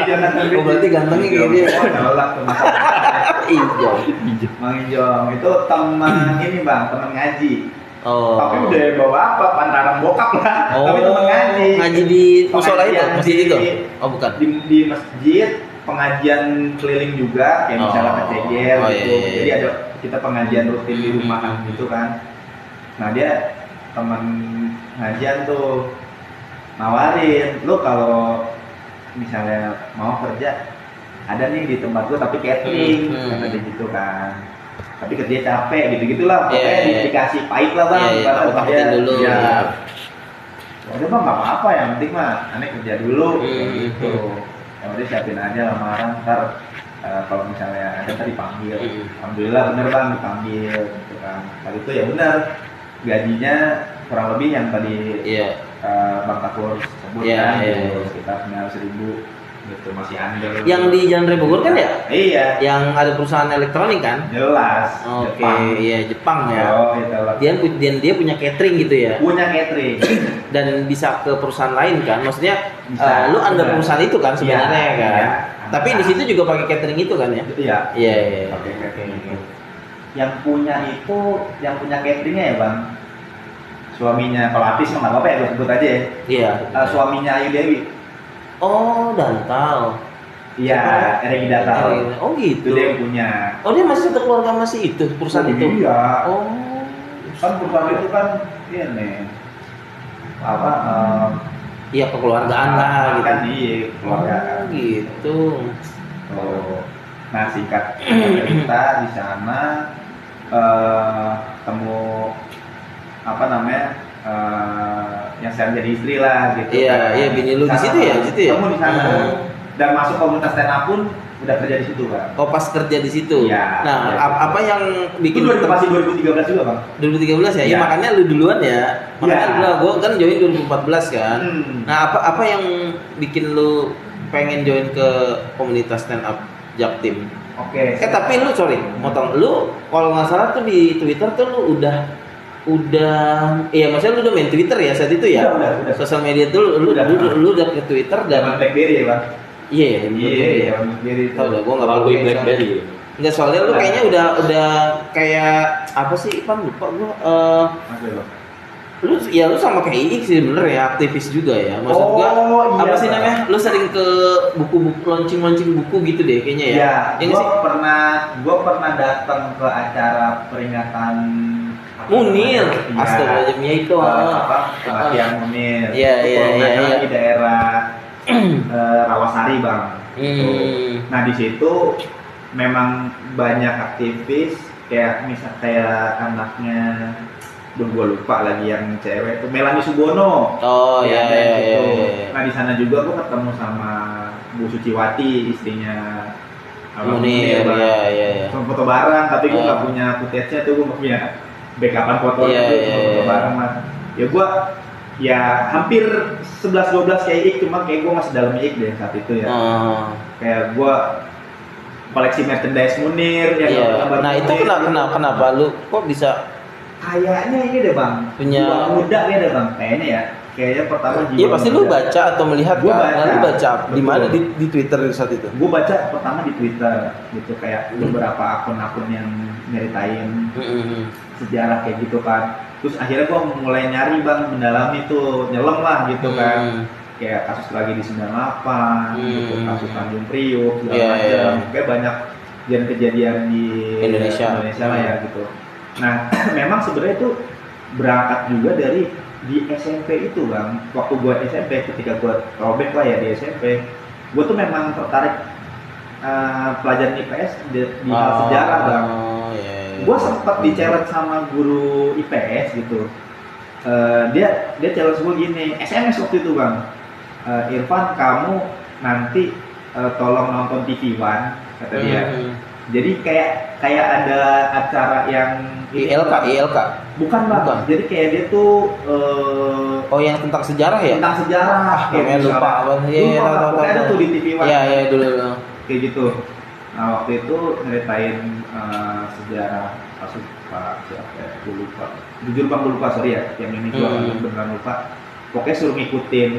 Jonathan Prinzi. oh berarti gantengnya kayak dia. Oh, tolak tuh. Hijau. Mang Ijong itu teman ini bang, teman ngaji. Oh. Tapi udah bawa apa? Pantaran bokap lah. Oh, Tapi teman ngaji. Ngaji di musola itu, Pengajian masjid itu. Oh, bukan. Di masjid, pengajian keliling juga, kayak misalnya Oh. ke Ceger Oh, gitu. iya, iya. Jadi ada kita pengajian rutin di rumahan gitu kan. Nah dia teman ngajian tuh nawarin, lu kalau misalnya mau kerja ada nih di tempat gua tapi catering, kata dia gitu kan. Tapi kerja capek gitu-gitulah, pokoknya Iya, iya. dikasih pahit lah bang. Iya, Ibarat takutin dia- dulu. Iya. Udah bang nggak apa-apa, yang penting mah aneh kerja dulu kayak Hmm. gitu. Yang penting siapin aja lamaran, ntar kalau misalnya ada tadi dipanggil. Hmm. Alhamdulillah bener bang dipanggil gitu kan. Kali itu ya bener gajinya kurang lebih yang tadi Iya. Bang Takur sebut Iya, kan, iya, gitu, iya. sekitar 900.000 gitu masih andel. Yang di Jalan Raya Bogor kan ya? Iya, Yang ada perusahaan elektronik kan? jelas. Oke, Jepang. iya Jepang ya. Oh, itu lah. Dia punya catering gitu ya. Punya catering. Dan bisa ke perusahaan lain kan? Maksudnya Bisa. lu under Bisa. perusahaan itu kan sebenarnya Iya, kan? iya. Tapi di situ juga pakai catering itu kan ya? Iya. Iya, iya. Oke, oke. Yang punya itu, yang punya cateringnya ya bang, suaminya, kalau artis mah nggak apa-apa ya gue sebut aja ya. Iya. Suaminya Ayu Dewi. Oh, Dantal. Iya, Regi Datal. Oh Itu gitu. dia yang punya. Oh dia masih satu keluarga masih itu perusahaan itu. Iya. Oh. Kan perusahaan itu kan ini apa? Iya kekeluargaan lah gitu. Kan iya, keluarga. Oh gitu. Oh. Nah singkat cerita di sana temu apa namanya yang sekarang jadi istri lah gitu. Iya, kan. iya, bini lu di situ ya, di situ ya? Temu di sana. Hmm. Dan masuk komunitas stand up pun udah kerja di situ kan. Oh pas kerja di situ. Iya, Nah iya. apa yang bikin Itu masih 2013 juga bang. 2013 ya? Iya Iya. makanya lu duluan ya. Makanya Iya. gua kan join 2014 kan. Hmm. Nah apa yang bikin lu pengen join ke komunitas stand up Jaktim? Oke. Tapi lu sorry, motong lu kalau nggak salah tuh di Twitter tuh lu udah iya maksudnya lu udah main Twitter ya saat itu ya? Udah. Sosial media tuh lu udah ke Twitter Zaman dan BlackBerry ya bang. iya ya, Iya, BlackBerry. Tahu dah gua nggak Kalau tahu gue kayak BlackBerry. Enggak soalnya lu kayaknya udah kayak apa sih Ipan lupa gua Masih loh. lu sama kayak Iik sih bener ya aktivis juga ya maksud gua Oh, iya, apa sih Bang. namanya lu sering ke buku-buku launching buku gitu deh kayaknya ya. Iya, Iya nggak sih? gua pernah datang ke acara peringatan Munir, Iya. astagfirullahaladzim ya itu. Kematian Munir. Iya, Itu iya, kalau nggak iya, salah iya. di daerah Rawasari bang. Gitu. Nah di situ memang banyak aktivis kayak anaknya, gue lupa lagi yang cewek itu Melanie Subono. Oh Ya, iya ada iya yang iya. gitu. iya. Nah di sana juga gue ketemu sama Bu Suciwati, istrinya Abang Munir, Bang. iya iya iya. Sama foto bareng, tapi gue nggak Oh. punya footage-nya tuh, gue nggak punya backupan fotonya Iya, tuh, iya, cuma foto iya. bareng mah. Ya gue ya hampir 11-12 kayak Ik, cuma kayak gue masih dalam Ik deh saat itu ya. Oh, Kayak gue koleksi merchandise Munir yang iya. gambar Nah itu Munir. kenapa lu kok bisa Kayaknya ini deh bang, Punya- jiwa muda nih deh bang, kayaknya ya. Kayaknya pertama jiwa Iya pasti lu muda. baca atau melihat Gua kan? baca. Nah, lu baca di Betul. mana di Twitter saat itu? Gue baca pertama di Twitter gitu, kayak beberapa akun-akun yang nyeritain sejarah kayak gitu kan. Terus akhirnya gue mulai nyari bang, mendalami tuh, nyelam lah gitu kan. Kayak kasus tragedi 98, gitu, kasus Tanjung Priuk, segala Iya, macam. iya. Kayak banyak kejadian di Indonesia lah ya gitu. Nah memang sebenarnya itu berangkat juga dari di SMP itu bang. Waktu gue SMP, ketika gue robek lah ya di SMP, gue tuh memang tertarik pelajaran IPS di hal sejarah bang. Oh, iya, iya. Gue sempat di challenge sama guru IPS gitu. Dia challenge gue gini, SMS waktu itu bang. Irfan, kamu nanti tolong nonton TV One, kata dia. Jadi kayak ada acara yang ILK. bukan bang. Bukan. Jadi kayak dia tuh Oh yang tentang sejarah ya? tentang sejarah. Namanya lupa apa? Iya, iya, tahu, Pokoknya ada tahu. tuh di TV One. Iya, iya, dulu kayak gitu. Nah waktu itu nyeritain sejarah kasus Pak siapa ya, gue lupa. Jujur bang gue lupa, sorry ya, yang ini gue beneran lupa. Pokoknya suruh ngikutin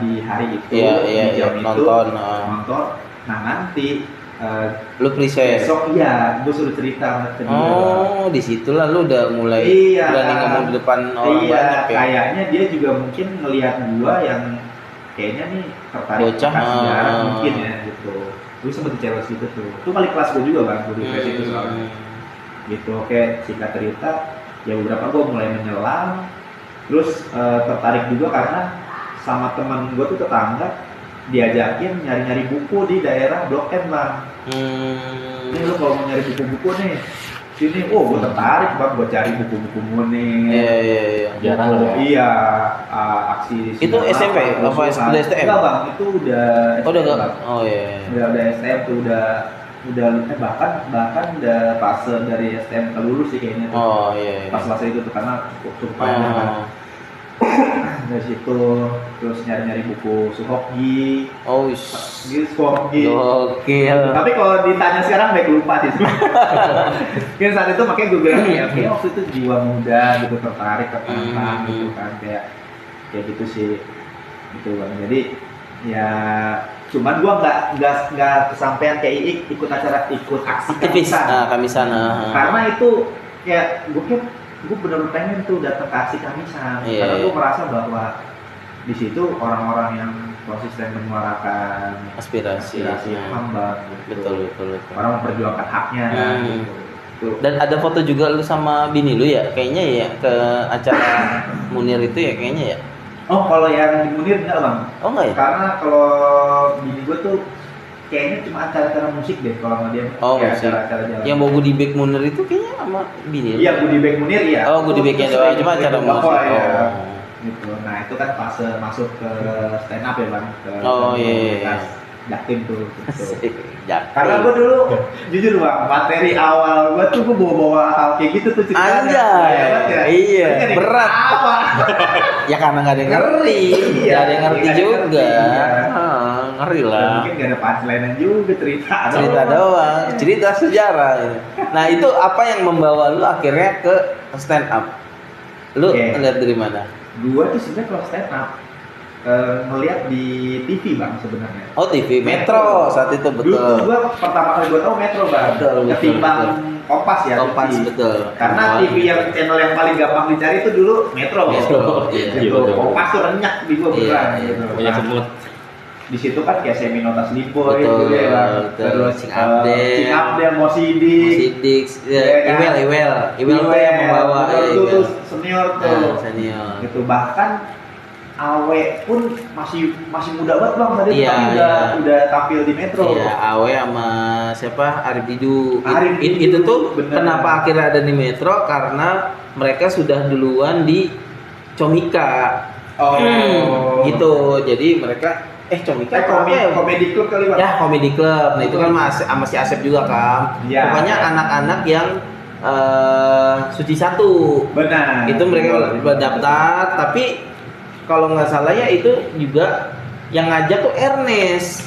di hari itu, di jam itu, nonton. Nah nanti lu preset. Besok iya, gue suruh cerita ke dia. Oh, disitulah lu udah mulai berani ngomong di depan orang banyak ya. Kayaknya dia juga mungkin ngelihat gua yang kayaknya nih tertarik bocah sejarah mungkin ya gitu. Gue sempet dicewek gitu tuh. Itu kali kelas gue juga bang, gue di kelas itu soalnya. Gitu, oke singkat cerita, ya beberapa gue mulai menyelam. Terus tertarik juga karena sama teman gue tuh tetangga diajakin nyari-nyari buku di daerah Blok M bang. Ini lu kalau mau nyari buku-buku nih sini, gue tertarik bang, gue cari buku-bukumu nih. Iya. Jarang ya. Iya, aksi. Itu SMP apa udah STM? Enggak bang, itu udah. Udah enggak? Oh iya. Udah STM tuh udah bahkan udah fase dari STM ke lulus sih kayaknya. Oh iya. Pas fase itu tuh karena cukup panjang kan. Dari situ terus nyari-nyari buku Suhokgi. Oh, Suhokgi. Gokil. Tapi kalau ditanya sekarang baik lupa sih. Mungkin saat itu makanya gue bilang ya, kayak waktu itu jiwa muda gitu, tertarik ketantang gitu kan, kayak gitu sih. Gitu bang. Jadi ya cuman gue nggak kesampaian kayak ikut acara, ikut aksi Kamisan. Karena itu kayak gue benar-benar pengen tuh datang ke aksi Kamisan, karena gue merasa bahwa di situ orang-orang yang konsisten menyuarakan aspirasi hamba gitu. Betul. Orang memperjuangkan haknya gitu. Dan ada foto juga lu sama bini lu ya, kayaknya ya, ke acara Munir itu ya kayaknya ya. Oh kalau yang di Munir enggak bang? Oh enggak ya? Karena kalau bini gue tuh kayaknya cuma acara-acara musik deh kalau sama dia. Oh, ya, acara-acara jalan. Yang mau goodie bag Munir itu kayaknya sama bini. Iya, goodie bag Munir ya. Oh, goodie bagnya doang, cuma acara musik. Ya. Gitu. Nah, itu kan fase masuk ke stand up ya, Bang. Ke Jaktim tuh gitu. Karena gue dulu jujur Bang, materi awal gue tuh gue bawa hal kayak gitu tuh ceritanya. Iya, berat. Apa? Ya karena nggak ada yang ngerti, nggak ada yang ngerti juga. Ngeri lah. Mungkin nggak ada punchline juga, cerita doang, cerita sejarah. Nah itu apa yang membawa lu akhirnya ke stand up? Lu lihat dari mana? Gua tuh sebenarnya kalau stand up ngelihat di TV bang sebenarnya. Oh TV Metro saat itu betul. Dulu gua pertama kali gua tahu Metro bang. Ketimbang Kompas ya. Kompas betul. Karena TV yang channel yang paling gampang dicari itu dulu Metro. Kompas tuh renyak di gua beneran. Banyak semut. Di situ kan kayak Seminota Slipoy gitu ya, terus Sing Abdel, Mosidik, Iwel tuh yang membawa itu senior tuh, gitu. Bahkan Awe pun masih muda banget bang tadi, udah tampil di Metro. Iya, Awe sama siapa, Arif Didu. Itu tuh bener. Kenapa akhirnya ada di Metro, karena mereka sudah duluan di Comika. Gitu, jadi mereka Comika Comedy Club kali bang. Ya, Comedy Club. Nah, itu kan sama si Asep juga kan. Ya. Pokoknya anak-anak yang Suci 1. Benar. Itu mereka berdaftar, tapi kalau nggak salah ya itu juga yang ngajak tuh Ernest.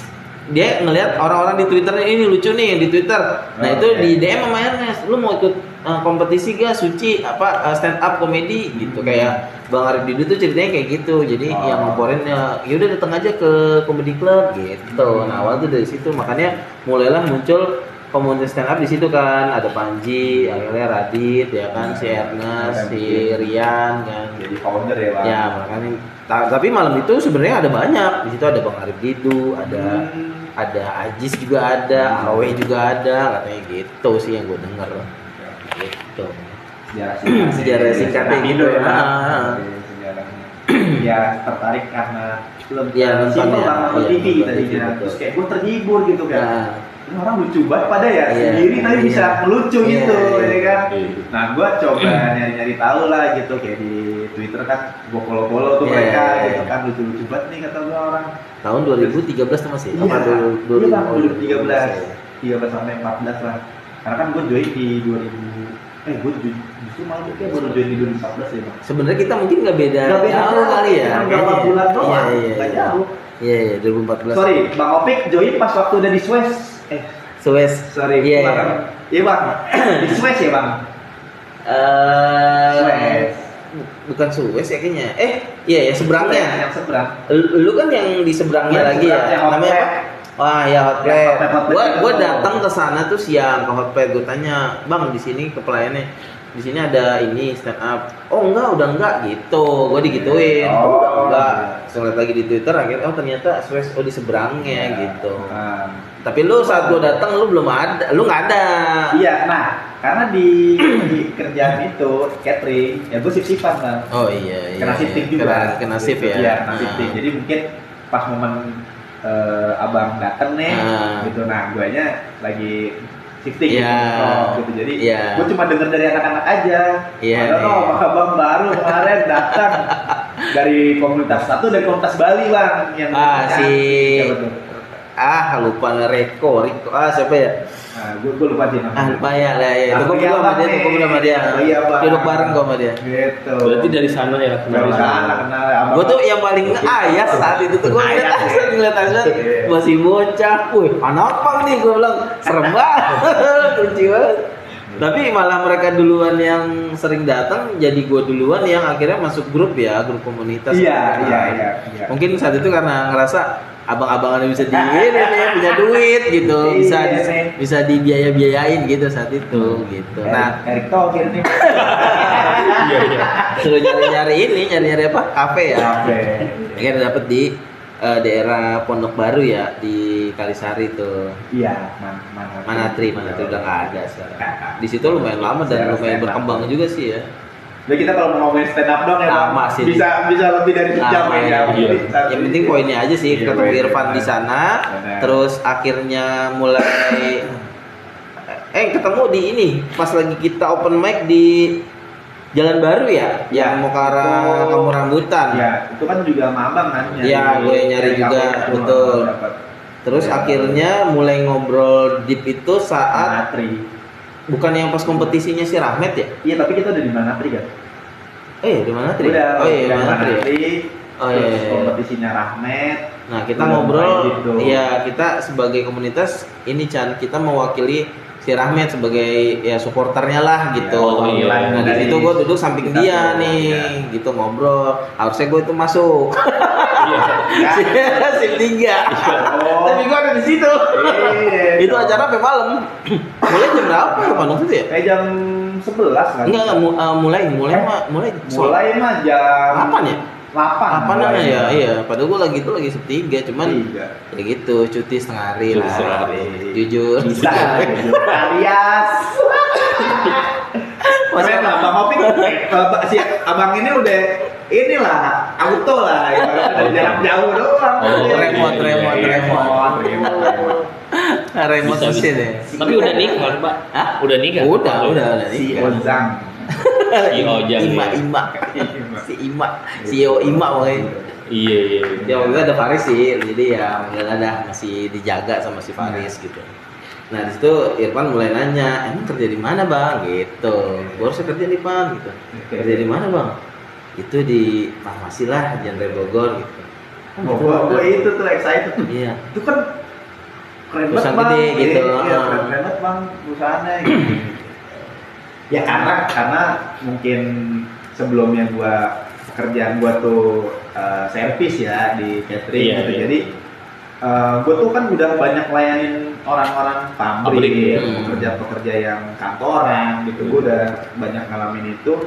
Dia ngelihat orang-orang di Twitter ini lucu nih di Twitter. Nah, itu di DM sama Ernest, "Lu mau ikut kompetisi gak Suci stand up komedi?" gitu. Kayak Bang Arif Didu tuh ceritanya kayak gitu. Jadi yang ngomporin ya udah datang aja ke Comedy Club gitu. Nah, awal tuh dari situ, makanya mulailah muncul komunitas stand up di situ kan. Ada Panji, akhirnya Radit ya kan, si Ernest, si Rian kan. Jadi founder ya Bang. Ya, makanya tapi malam itu sebenarnya ada banyak. Di situ ada Bang Arif Didu, ada Ajis juga ada, Awe juga ada, katanya gitu sih yang gue denger. Gitu. Sejarah singkatnya gitu ya. Ya tertarik karena film simpel banget TV tadinya. Terus kayak gue terhibur gitu kan. Ini orang lucu banget pada ya sendiri tapi bisa melucu gitu ya kan. Nah gue coba nyari-nyari tahu lah gitu, kayak di Twitter kan gue follow tuh mereka gitu kan, lucu-lucu banget nih kata gue orang. Tahun 2013 tuh masih? Iya, 2013 sampai 14 lah. Karena kan gue join di 2000. Gue justru malah kayak baru join di 2014 ya bang. Sebenarnya kita mungkin nggak beda jauh kali ya. Berapa bulan doang, nggak jauh. Iya, 2014. Sorry, Bang Opik join pas waktu udah di Suez. Suez. Sorry. Iya. Bang. Iya Bang. Di Suez ya Bang. Suez. Bukan Suez ya kayaknya. Iya ya seberangnya. Yang seberang. Lu kan yang di seberangnya Yang lagi seberang, ya. yang Namanya apa? Wah ya hot plate. Gua itu. datang ke sana tuh siang ke hot plate. Gue tanya, "Bang, di sini ke pelayannya di sini ada ini stand up." "Oh, enggak, udah enggak." gitu. Gue digituin. Oh. "Oh, udah enggak." Saya lihat lagi di Twitter akhirnya ternyata Suez di seberangnya gitu. Tapi lu saat gue datang lu belum ada, lu nggak ada. Iya, nah karena di kerjaan itu catering, ya gue sip-sipan Bang. Oh iya. Kena shifting juga. Kena shift Gitu. ya. Iya, kena shifting. Jadi mungkin pas momen abang dateng nih, gitu. Nah, guanya lagi shifting gitu. Jadi gue cuma denger dari anak-anak aja. Abang baru kemarin datang dari komunitas satu, dari komunitas Bali Bang, yang siapa tuh? Lupa Riko. Siapa ya? Nah, gue lupa sih namanya. Lupa ya. Itu gue belum sama dia. Iya, Bang. Duduk bareng gue sama dia. Gitu. Berarti dari sana ya Dari sana kenal ya. Gue tuh yang paling ayas saat itu tuh gue ngeliat Azhar masih bocah. Wih, anak pang nih gue bilang. Serem banget. Lucu banget. Tapi malah mereka duluan yang sering datang, jadi gue duluan yang akhirnya masuk grup komunitas. Iya. Mungkin saat itu karena ngerasa abang-abangan bisa punya duit gitu, bisa dibiaya-biayain gitu saat itu gitu. Nah, Erick Thohir nih. suruh nyari apa? Kafe ya. Kafe. Akhirnya dapet di daerah Pondok Baru ya, di Kalisari tuh. Iya, Manatri udah nggak ada sekarang. Di situ lumayan lama dan lumayan berkembang juga sih ya. Jadi kita kalau mau ngomongin stand up dong ya Bang, Masih bisa lebih dari sejam ya. Yang penting poinnya aja sih, ketemu Irfan di sana, terus akhirnya mulai ketemu di ini pas lagi kita open mic di Jalan Baru ya, yang mau ke arah Kamu Rambutan. Ya, itu kan juga sama Abang kan. Iya, gue nyari juga, betul. Terus akhirnya mulai ngobrol deep itu saat bukan yang pas kompetisinya si Rahmat ya? Iya, tapi kita udah di Manatri kan? Di Manatri? Udah Manatri. Kompetisinya Rahmat. Nah, kita ngobrol, kita sebagai komunitas ini Chan, kita mewakili si Rahmat sebagai supporternya lah gitu. Nah, di situ gue duduk samping dia nih, gitu ngobrol. Harusnya gue itu masuk. Sip 3. Tapi gue ada di situ. Itu acara sampai malam. Mulai jam berapa ya Pak itu ya? Kayak jam 11 kan? Enggak, mulai mah jam 8 ya? 8 ya, iya. Padahal gue lagi sip 3, cuman ya gitu, cuti setengah hari lah. Jujur. Bisa. Alias. Masa Bang Opik, si abang ini udah inilah auto lah, jarak jauh doang. Remote mesin ya. Tapi udah nikah Pak? Udah nikah? Udah nikah. Si Ozang. Si Ojang. CEO Ima pokoknya. Iya. Ya waktu itu ada Faris sih, jadi ya ada masih dijaga sama si Faris gitu. Nah di situ Irfan mulai nanya, emang kerja di mana Bang? Gitu. Gue harusnya kerja di Pan gitu. Kerja di mana Bang? Itu di farmasi lah, Genre Bogor gitu. Gue itu tuh excited tuh. Iya. Itu kan keren banget Bang. Gede gitu. Iya, keren banget Bang perusahaannya gitu. Ya karena mungkin sebelumnya pekerjaan gua tuh servis ya di catering gitu. Jadi gua tuh kan udah banyak layanin orang-orang pabrik, pekerja-pekerja yang kantoran gitu. Gua udah banyak ngalamin itu.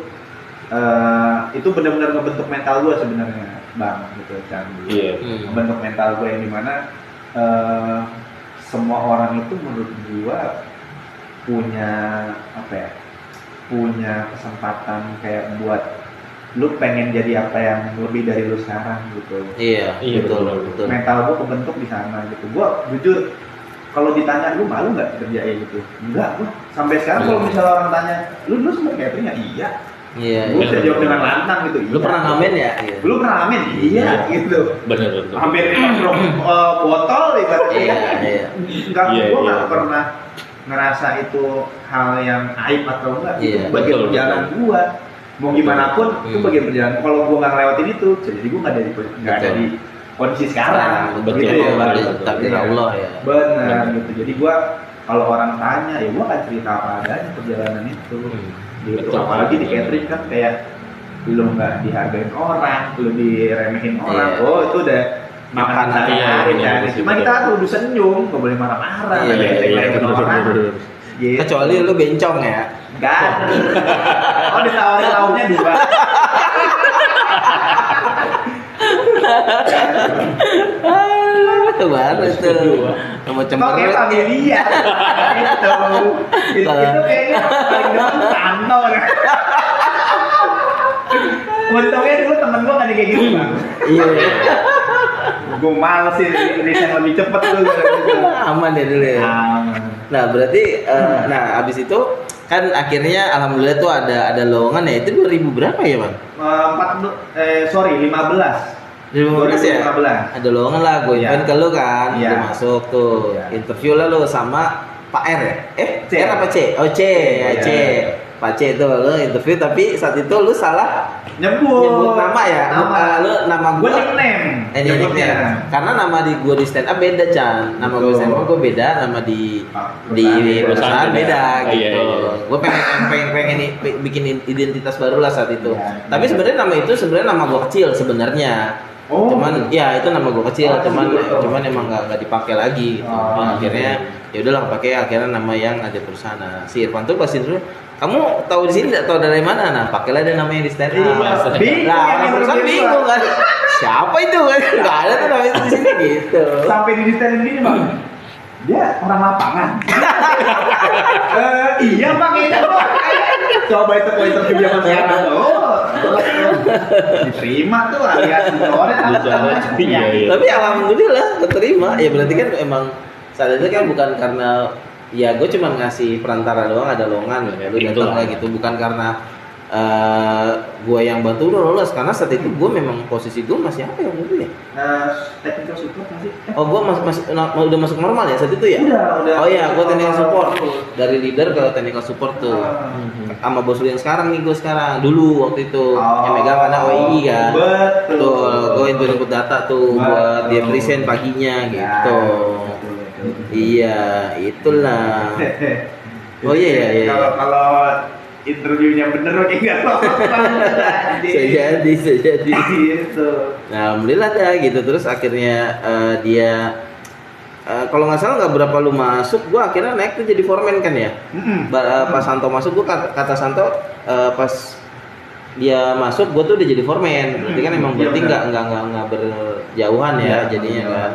Itu benar-benar ngebentuk mental gua sebenarnya Bang gitu kan. Ngebentuk mental gua yang dimana semua orang itu menurut gua punya kesempatan kayak buat lu pengen jadi apa yang lebih dari lu sekarang gitu. Iya, betul. Mental gua kebentuk di sana gitu. Gua jujur kalau ditanya lu malu nggak kerjain gitu? Enggak, gua sampai sekarang kalau misalnya orang tanya, lu semua catering ya? Iya. Gua bisa jawab dengan lantang gitu. Lu pernah ngamen ya? Lu pernah ngamen? Iya, gitu. Bener. Hampir 5 botol ibaratnya. Iya. Gua nggak pernah ngerasa itu hal yang aib atau enggak, itu bagian perjalanan gua. Mau gimana pun itu bagian perjalanan. Kalau gua nggak ngelewatin itu, jadi gua nggak ada di kondisi sekarang. Betul, Gitu ya, Bang. takdir Iya. Allah ya. Benar gitu. Jadi gua kalau orang tanya ya gua akan cerita apa adanya perjalanan itu. Gitu. Betul. Apalagi di catering kan kayak lu nggak dihargain orang, lu diremehin orang. Iya. Oh itu udah makanan Makanan, sehari-hari iya, kan. bener, Cuma bener. kita kudu senyum, nggak boleh marah-marah. Iya, Lecek-lecekin orang. Gitu. Kecuali lu bencong ya. Enggak. Oh ditawarin lauknya 2. Itu baru tuh. Nama Kok kayak cemberut. familiar gitu. Itu kayaknya paling depan Santo kan. Untungnya dulu temen gue gak kayak gitu bang. Iya. Gue males sih resign lebih cepet tuh gitu. Aman ya dulu ya. Aman. Nah, berarti nah abis itu kan akhirnya alhamdulillah tuh ada lowongan ya. Itu 2000 berapa ya, Bang? 15. 2015 ya? 2015. Ada lowongan lah, gue Iya. invite ke lu kan, Iya. gue masuk tuh, Iya. interview lah lu sama Pak R ya? C. R apa C? Oh C, ya Iya. C. Pak C itu lu interview tapi saat itu lu salah Nyebut nama ya? Lu nama gue gue nickname. nickname. Karena nama di gue di stand up beda Chan. Nama gue Betul. stand up gue beda, nama di Perusahaan perusahaan beda beda. gitu. Iya, iya. Gue pengen bikin identitas baru lah saat itu. Iya. Tapi sebenarnya nama itu sebenarnya nama gue kecil sebenarnya. Oh. Cuman ya itu nama gue kecil, Oh, cuman betul. emang nggak dipakai lagi gitu. Oh, Nah, akhirnya ya udahlah pakai akhirnya nama yang ada perusahaan. Nah, si Irfan tuh pasti dulu kamu tahu di sini nggak tahu dari mana? Nah, pakailah deh namanya di stand up. Bingung Nah, yang orang perusahaan interview, bingung Pak. kan. Siapa itu kan? Nggak ada tuh namanya di sini gitu. Sampai di stand gini bang. Dia orang lapangan. Iya bang itu. Coba itu mau interview zaman sekarang. Oh, diterima tuh alias dicoret. Iya, iya. Tapi alhamdulillah keterima. Ya berarti kan emang saat itu kan bukan karena ya gue cuma ngasih perantara doang ada lowongan ya lu Itu datang lah. lah gitu bukan karena gue yang bantu udah lolos karena saat itu gue memang posisi gue masih apa ya waktu itu ya? Technical support masih. Oh gue udah masuk normal ya saat itu ya? Udah. Oh iya gue technical support dari leader ke technical support tuh sama bos lu yang sekarang nih gue sekarang dulu waktu itu yang megang karena OII kan. Betul. Tuh gue input data tuh buat dia present paginya gitu. Iya itulah. Oh iya. Kalau interviewnya bener oke nggak apa-apa. Saya jadi. Gitu. Nah, alhamdulillah dah gitu terus akhirnya dia kalau nggak salah nggak berapa lu masuk, gua akhirnya naik tuh jadi foreman kan ya. Pas Santo masuk, gua kata Santo pas dia masuk, gua tuh udah jadi foreman. Berarti kan emang berarti nggak berjauhan ya jadinya kan.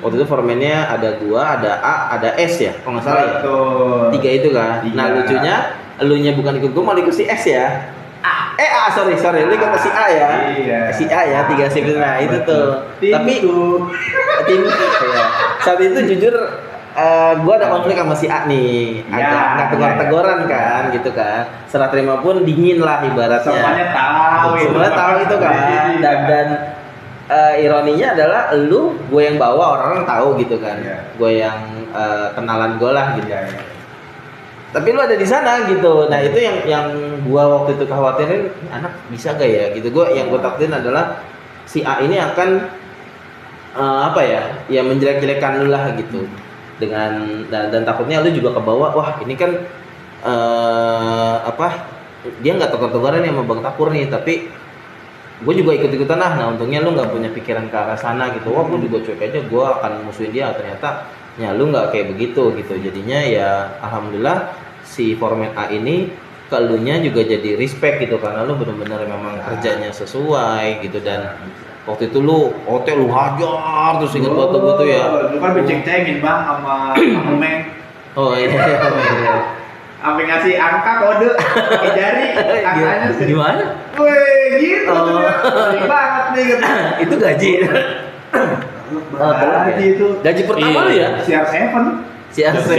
Waktu itu foremannya ada gua, ada A, ada S ya, kalau nggak salah ya. Betul. 3 itu kan. Nah Iya. lucunya, elunya bukan ikut gua, malah ikut si S ya. Sorry, lu ikut si A ya. Iya. Si A ya, 3 shift itu. Nah itu tuh. Tim Tapi itu. tim ya. Saat itu jujur gua ada konflik sama si A nih. Ya, Agak nggak tegur-teguran ya. kan gitu kan. Serah terima pun dingin lah ibaratnya. Semuanya tahu Semuanya tahu itu kan. Dan ironinya adalah gue yang bawa, orang-orang tahu gitu kan. Iya. Gue yang kenalan gue lah gitu. Iya. Tapi lu ada di sana gitu. Nah itu yang gua waktu itu khawatirin, anak bisa gak ya gitu. Yang gua takutin adalah si A ini akan ya menjelek-jelekan lu lah gitu. Dan takutnya lu juga kebawa, wah ini kan dia nggak tegur-teguran ya sama Bang Tapur nih, tapi gue juga ikut-ikutan lah. Nah untungnya lu nggak punya pikiran ke arah sana gitu. Wah gue juga cuek aja, gue akan musuhin dia. Ternyata ya lu nggak kayak begitu gitu. Jadinya ya alhamdulillah si foreman A ini ke elunya juga jadi respect gitu karena lu benar-benar memang kerjanya sesuai gitu. Dan waktu itu lu hotel lu hajar terus inget waktu gue tuh ya. Lu kan beceng-cengin bang sama Meng. Oh iya. Sampai ngasih angka kode pakai jari angkanya sih. Gimana? Wih gitu Oh. dia. Baik banget nih gitu. Itu gaji. Gaji itu. Gaji pertama lu ya? CR7. CR7.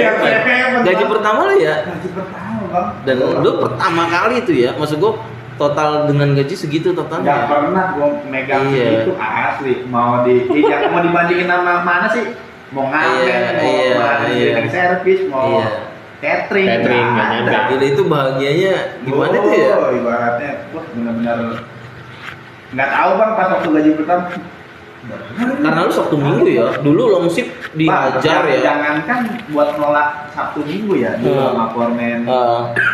Gaji pertama lu ya? Gaji pertama bang. Dan lu pertama kali itu ya, maksud gua total dengan gaji segitu Gak totalnya. pernah gua megang Iya. itu asli. Mau dibandingin sama mana sih? Mau ngamen, Iya, mau iya. servis, mau Iya. catering, Catering, nggak nggak ada. nyampe. Gila itu bahagianya gimana tuh ya? Ibaratnya, wah benar-benar nggak tahu bang pas waktu gaji pertama. Karena lu Sabtu Minggu ya. Dulu long shift dihajar ya. Jangankan buat nolak Sabtu Minggu ya, dulu sama foreman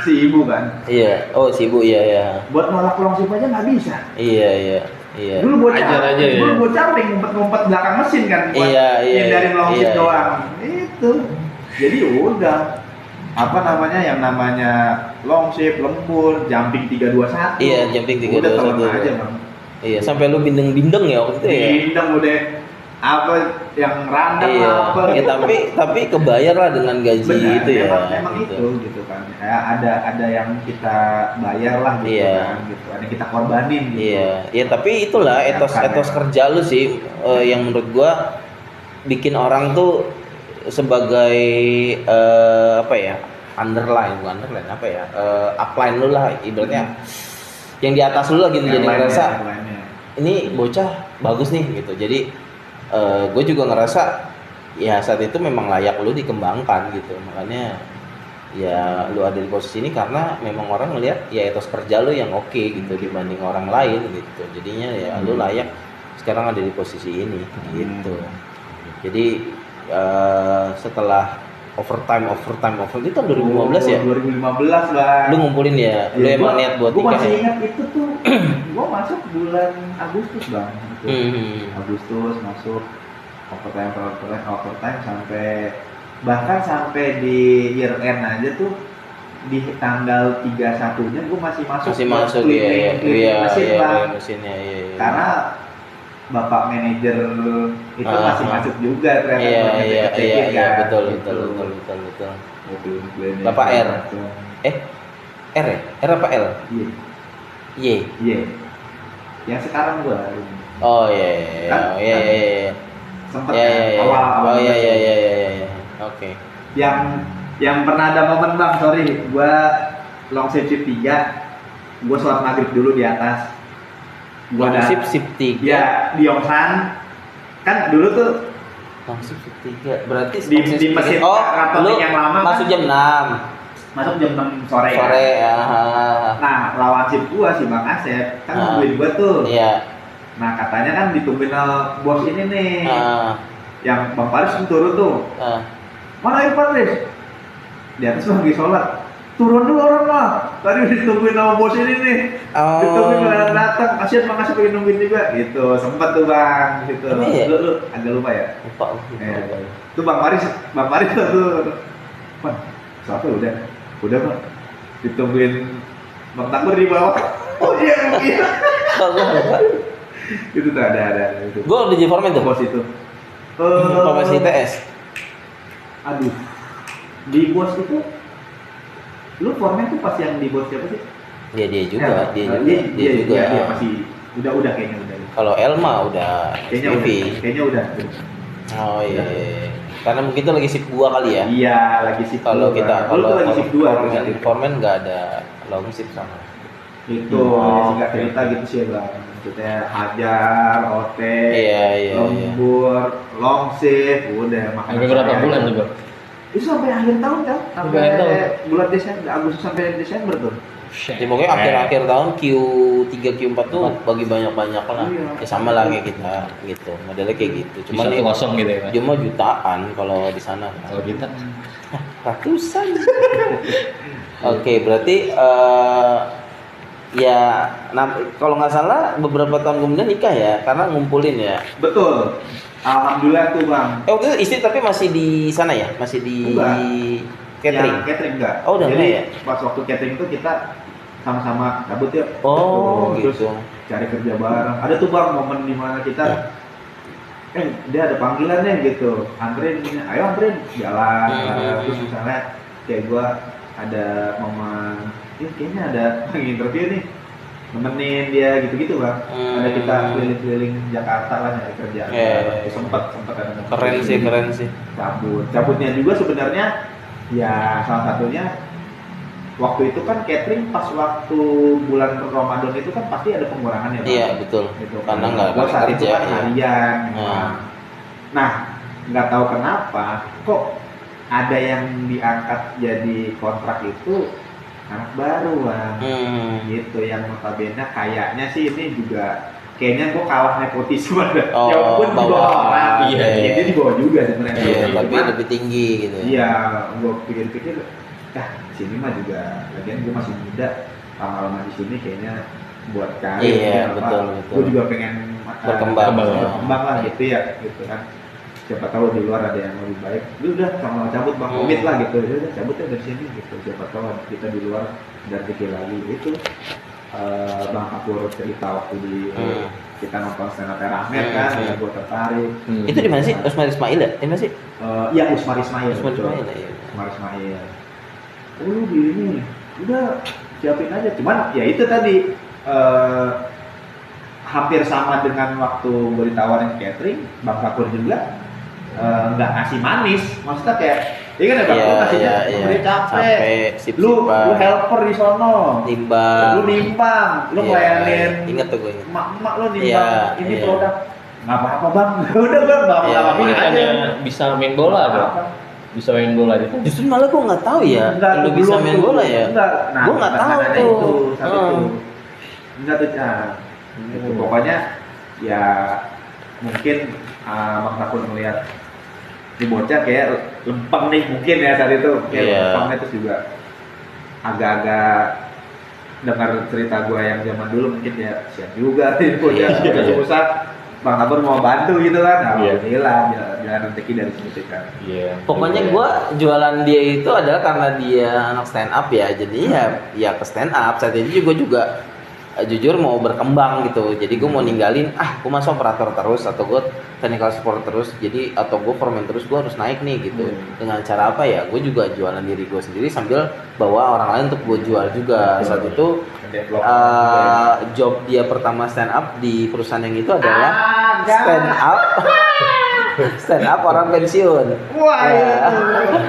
si ibu kan. Iya. Oh, si ibu iya. Buat nolak long shift aja nggak bisa. Iya. Dulu bocah aja ya. Dulu bocah ngumpet-ngumpet belakang mesin kan buat hindarin long shift doang. Itu. Jadi udah apa namanya yang namanya long shift, lembur, jumping 321. Iya, jumping 321. Udah telan aja, Bang. Iya, sampai lu bindeng-bindeng ya waktu itu ya. Bindeng udah apa yang random Iya. apa. Ya, tapi kebayar lah dengan gaji. Benar, itu ya. memang itu gitu kan. Ya, ada yang kita bayar lah gitu kan gitu. Ada yang kita korbanin gitu. Iya. Ya tapi itulah etos kerja lu sih yang menurut gua bikin orang tuh sebagai apa ya? Bukan underline apa ya? Upline lu lah ibaratnya. Yang di atas lu lah gitu, jadi ngerasa ini bocah bagus nih gitu. Jadi gue juga ngerasa ya saat itu memang layak lu dikembangkan gitu. Makanya ya lu ada di posisi ini karena memang orang ngelihat ya etos kerja lu yang oke gitu dibanding orang lain gitu. Jadinya ya lu layak sekarang ada di posisi ini gitu. Jadi setelah overtime itu tahun 2015 ya? 2015 lah. Lu ngumpulin ya? Lu emang niat buat nikah? Gue masih ya? ingat itu tuh. Gue masuk bulan Agustus bang. Agustus masuk overtime sampai bahkan sampai di year end aja tuh di tanggal 31-nya gue masih masuk. Mesinnya. Karena bapak manajer itu masih masuk juga ternyata. Iya, betul. Bapak R. R ya? R apa L? Y. Yang sekarang gua. Oh iya. Sempet awal. Oh iya. Oke. Yang pernah ada momen bang, sorry, gua long shift 3, gua sholat maghrib dulu di atas. Long shift 3. Ya, di Yongsan. Kan dulu tuh long shift 3. Berarti di mesin lu yang lama masuk kan, jam 6. Masuk jam 6 sore. Ya. Nah, lawan shift gua si Bang Asep kan nungguin gua tuh. Iya. Nah, katanya kan ditungguin bos ini nih. Yang Bang Faris turun tuh. Mana Irfan, Riz? Di atas lagi sholat. Turun dulu orang mah. Tadi ditungguin sama bos ini nih. Ditungguin datang. Kasihan Bang Asep pengen nungguin juga. Gitu. Sempet tuh Bang. Gitu. Lu agak lupa ya? Lupa. Tuh Bang Faris tuh. Bang, siapa udah Bang. Ditungguin Bang Takur di bawah. Oh iya. Itu tuh ada itu. Gue udah jadi foreman tuh. Bos itu. Formasi TS. Aduh. Di bos itu lu foreman tuh pas yang di bos siapa sih? Ya dia juga. Dia masih udah kayaknya udah. Kalau Elma udah kayaknya udah. Oh iya. Karena mungkin itu lagi shift 2 kali ya. Iya, lagi shift 2. Kalau lagi shift 2 foreman enggak ada long shift sama. Itu singkat cerita gitu sih Bang. Maksudnya hajar, OT, lembur, long shift, udah makan. Sampai berapa bulan tuh Bang? Itu sampai akhir tahun kan? Sampai bulan Desember, Agustus sampai Desember tuh. Ya, pokoknya akhir-akhir tahun Q3 Q4 tuh bagi banyak-banyak lah. Ya sama lah kayak kita gitu. Modelnya kayak gitu. Cuma ini kosong gitu ya. Cuma jutaan kalau di sana. Kalau kita ratusan. Oke, berarti ya kalau nggak salah beberapa tahun kemudian nikah ya, karena ngumpulin ya. Betul. Alhamdulillah tuh Bang. Waktu itu istri tapi masih di sana ya? Masih di catering? Ya, catering enggak. Oh udah enggak ya? Pas waktu catering itu kita sama-sama cabut ya. Oh gitu. Terus cari kerja bareng. Ada tuh Bang momen dimana kita dia ada panggilannya gitu. Anterin, ayo anterin jalan. Terus misalnya kayak gua ada momen kayaknya ada interview nih, nemenin dia gitu-gitu Bang. Ada kita keliling-keliling Jakarta lah nyari kerjaan. Sempet ada. Keren sih. Cabutnya juga sebenarnya ya salah satunya waktu itu kan catering pas waktu bulan Ramadan itu kan pasti ada pengurangan ya Bang. Iya betul. Gitu. Karena nggak ada saat itu kerja. Kan harian. Nah nggak tahu kenapa kok ada yang diangkat jadi kontrak itu anak baru Bang. Gitu yang notabene kayaknya sih ini juga kayaknya gue kalah nepotisme dah. Oh, Ya walaupun di bawah orang, Iya, ya dia di bawah juga sebenarnya. Iya, tapi Cuman, lebih tinggi gitu ya. iya, gue pikir-pikir, sini mah juga, lagian gue masih muda, lama-lama di sini kayaknya buat karir. Iya, apa, betul. Gue juga pengen Berkembang. berkembang lah gitu ya, gitu kan. Siapa tahu di luar ada yang lebih baik. Lu udah sama cabut bang, komit lah gitu. Ya udah cabut ya dari sini gitu. Siapa tahu kita di luar dan pikir lagi itu. Bang aku cerita waktu di kita nonton stand up Rahmat kan, ya gue tertarik. Itu di mana sih? Usmar Ismail ya? Di mana sih? Iya Usmar Ismail. Usmar betul. Ismail ya. Usmar Ismail. Oh lu di ini, udah siapin aja. Cuman ya itu tadi hampir sama dengan waktu gue ditawarin catering, Bang Fakur juga nggak ngasih manis. Maksudnya kayak, iya kan ya Bang, lu ngasihnya udah capek. Lu helper di sono. Nimbang. Lu nimbang, lu ngelayanin. Ingat tuh gue. Emak-emak lu nimbang Iya, ini iya. produk. Nggak apa-apa Bang. Udah Bang, nggak Iya, apa-apa Tapi aja. katanya bisa main bola, Bang. Bisa main bola gitu. Justru malah gue nggak tahu ya. Lu bisa belum main tuh. bola ya? Enggak. Nah, Gue nggak tahu tantangannya tuh. Itu, saat itu. Enggak tuh, Itu pokoknya ya mungkin Bang Takun melihat di bocah kayak lempeng nih mungkin ya saat itu kayak Iya. lempengnya terus juga agak-agak dengar cerita gue yang zaman dulu mungkin ya siap juga nih bocah Iya. udah susah Bang Takun mau bantu gitu kan. Iya. Alhamdulillah jalan rezeki dari situ kan. Iya. Pokoknya gue jualan dia itu adalah karena dia anak stand up ya. Jadi ya ke stand up. Saat itu juga jujur mau berkembang gitu. Jadi gue mau ninggalin gue masuk operator terus atau gue technical support terus. Jadi atau gue foreman terus, gue harus naik nih gitu. Dengan cara apa ya? Gue juga jualan diri gue sendiri sambil bawa orang lain untuk gue jual juga. Saat itu job dia pertama stand up di perusahaan yang itu adalah stand up orang pensiun. Wah, Ya.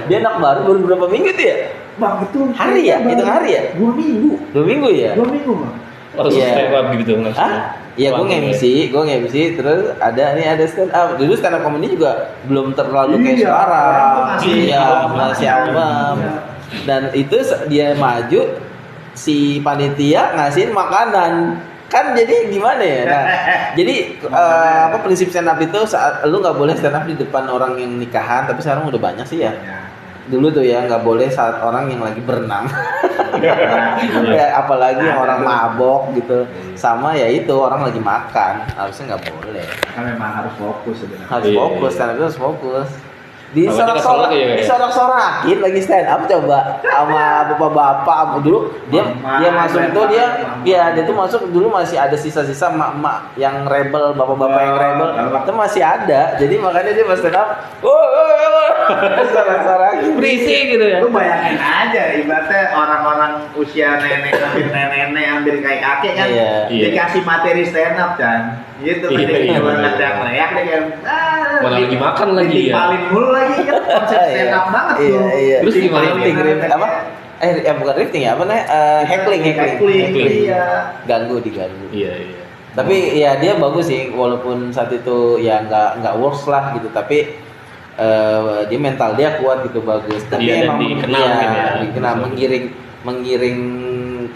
Dia anak baru berapa minggu tuh ya? Bang itu Hari ya? Hitung hari ya? 2 minggu. 2 minggu ya? 2 minggu Bang. Langsung Iya. step up gitu langsung. Iya, gue nge-MC, terus ada stand up. Dulu stand up comedy juga belum terlalu kayak Iya, sekarang. orang tuh masih Iya, album. masih album. Iya. Dan itu dia maju, si panitia ngasihin makanan. Kan jadi gimana ya? Nah, jadi prinsip stand up itu saat lu nggak boleh stand up di depan orang yang nikahan, tapi sekarang udah banyak sih ya. Dulu tuh ya nggak boleh saat orang yang lagi berenang. Ya, apalagi yang orang mabok gitu. Sama ya itu orang lagi makan, harusnya nggak boleh. Kan memang harus fokus sebenarnya. Harus Iya, fokus, iya. stand up itu harus fokus. Kalau kita sholat ya, kayak. Disorak-sorakin lagi stand up coba sama bapak-bapak dulu dia masuk itu dia tuh masuk dulu masih ada sisa-sisa emak-emak yang rebel, bapak-bapak yang rebel itu masih ada, jadi makanya dia pas stand up sorak-sorakin Berisik gitu ya. Lu bayangin aja ibaratnya orang-orang usia nenek-nenek hampir kayak kakek kan Iya. dikasih materi stand up kan. Gitu kan Iya, dia iya. teriak dia kayak Mana lagi makan lagi ya. ditimpalin mulu lagi kan konsep stand up banget tuh. Iya. Terus gimana Rifting, apa? Bukan rifting ya, apa namanya? Heckling. Heckling. Iya. Diganggu. Iya. Tapi ya dia bagus sih, walaupun saat itu ya nggak works lah gitu, tapi dia mental dia kuat gitu, bagus. Tapi Iya, dan emang dikenal mungkin ya. dikenal menggiring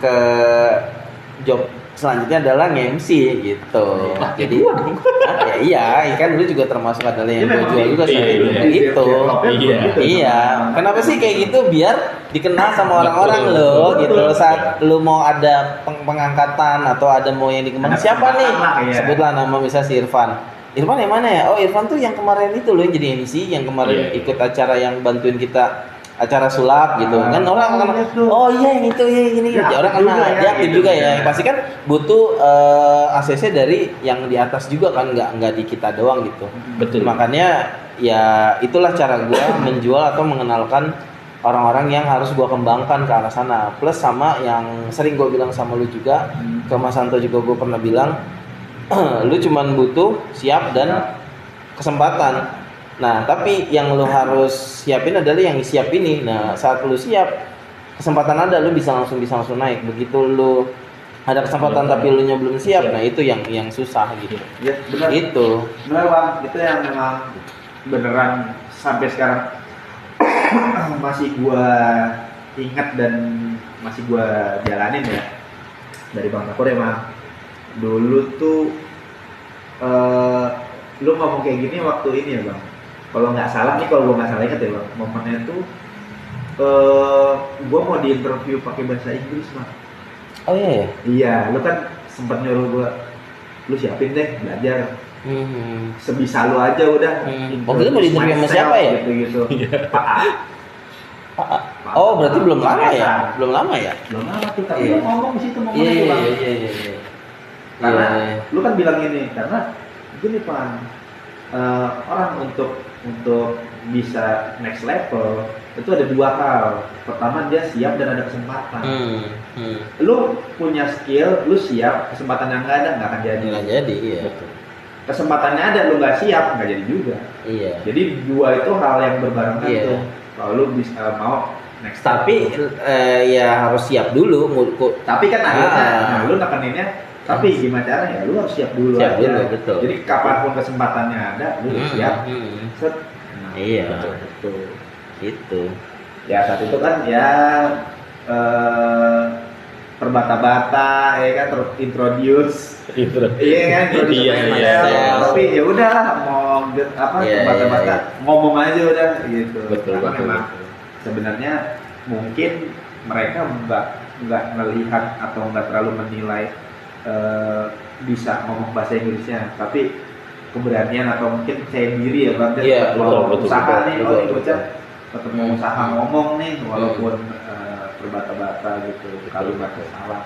ke job selanjutnya adalah nge-MC gitu. Jadi iya kan lu juga termasuk adalah yang Iya, gua jual juga iya, sih iya. gitu. Iya. Iya, kenapa sih kayak gitu? Biar dikenal sama orang-orang Betul, lo betul, gitu. betul. Saat lu mau ada pengangkatan atau ada mau yang dikembangkan, Ada siapa nih? kesempatan lah, iya. Sebutlah nama misalnya si Irfan. Irfan yang mana ya? Oh, Irfan tuh yang kemarin itu loh yang jadi MC, yang kemarin Iya. ikut acara yang bantuin kita acara sulap gitu. Kan orang akan itu. oh iya yang itu ya ini Dia ya, orang aktif juga kenal, ya, dia aktif gitu. juga ya. Pasti kan butuh ACC dari yang di atas juga kan, nggak di kita doang gitu. Betul. Makanya ya itulah cara gue menjual atau mengenalkan orang-orang yang harus gue kembangkan ke arah sana. Plus sama yang sering gue bilang sama lu juga, ke Mas Santo juga gue pernah bilang, lu cuman butuh siap dan kesempatan. Nah tapi yang lu harus siapin adalah yang siap ini. Nah saat lu siap, kesempatan ada, lu bisa langsung naik. Begitu lu ada kesempatan tapi lu nya belum siap, nah itu yang susah gitu. Iya, benar. Itu. Benar Bang, itu yang memang beneran sampai sekarang masih gua ingat dan masih gua jalanin ya. Dari Bang Takur emang dulu tuh lu ngomong kayak gini waktu ini ya bang. Kalau nggak salah nih, kalau gue nggak salah ingat ya bang, momennya tuh gue mau di interview pakai bahasa Inggris bang. Oh iya ya. Iya, lu kan sempat nyuruh gue, lu siapin deh belajar. Sebisa lu aja udah. Waktu itu mau di interview sama siapa ya? Gitu. Pak A. Oh berarti belum lama ya? Belum lama ya? Belum lama tuh, tapi Iya. lu ngomong di situ Iya tuh bang. iya. Karena Iya. lu kan bilang ini, karena gini Pak, orang untuk bisa next level itu ada dua hal. Pertama dia siap dan ada kesempatan. Lu punya skill, lu siap, kesempatan yang nggak ada nggak akan jadi. Nggak jadi, iya. Kesempatannya ada, lu nggak siap nggak jadi juga. Iya. Jadi dua itu hal yang berbarengan Iya. tuh. Kalau lu bisa mau next Tapi level. ya harus siap dulu. Tapi kan akhirnya, Ah. nah, lu nekeninnya, tapi gimana caranya? Lu harus siap dulu Siap aja. dulu, betul. Jadi kapanpun kesempatannya ada, lu udah siap. Set. Nah, Iya. betul. Gitu. Ya saat itu kan ya terbata-bata, ya kan introduce. Iya kan, introduce Iya, sama iya, Marcel. iya. Tapi ya udahlah, mau Iya, terbata-bata, iya, ngomong aja udah gitu. Betul, Karena betul, memang betul. sebenarnya mungkin mereka nggak melihat atau nggak terlalu menilai bisa ngomong bahasa Inggrisnya, tapi keberanian atau mungkin percaya diri ya bang. Iya, Kalau betul, usaha betul, nih, betul, oh ini betul. bocah tetap mau usaha ngomong nih, walaupun berbata-bata gitu, kalimatnya salah.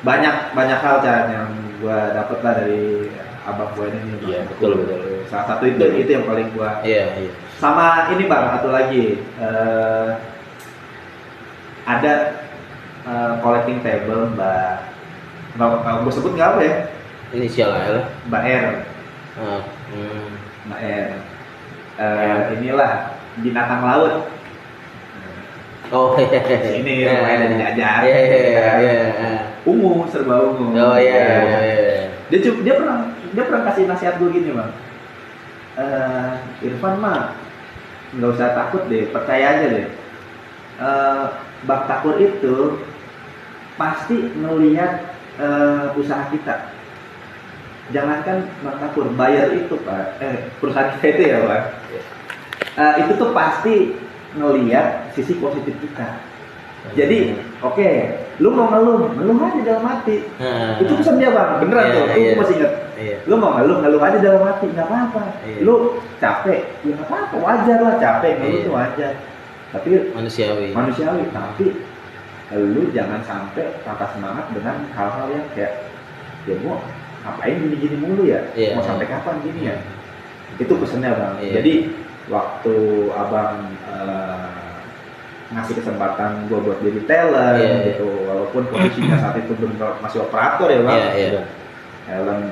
Banyak hal Chan yang gua dapet lah dari abang gua ini. Bang. Iya, betul, betul. Salah satu itu yang paling gua. Iya. Sama ini bang, satu lagi ada collecting table nggak gue sebut nggak apa ya, Inisial L. Mbak R. Mbak R. Inilah binatang laut. Oh iya. Ini rumahnya ada dijajah. Iya. Ungu, serba ungu. Oh iya. Dia pernah kasih nasihat gue gini bang. Irfan mah nggak usah takut deh, percaya aja deh. Bang Takur itu pasti melihat usaha kita. Jangankan Bang Takur, bayar itu Pak, perusahaan kita itu ya Pak. Itu tuh pasti ngelihat sisi positif kita. Jadi, oke, lu mau ngeluh aja dalam hati. Itu pesan dia bang, beneran Iya, tuh, iya. lu masih inget. Iya. Lu mau ngeluh aja dalam hati, nggak apa-apa. Iya. Lu capek, ya nggak apa-apa, wajar lah capek, ngeluh Iya. tuh wajar. Tapi Manusiawi. tapi lu jangan sampai patah semangat dengan hal-hal yang kayak ya gua ngapain gini-gini mulu ya, Iya. mau sampai kapan gini ya. Itu pesannya bang. Iya. Jadi waktu abang ngasih kesempatan gua buat jadi talent Iya. gitu, walaupun posisinya saat itu benar masih operator ya bang. Iya. Talent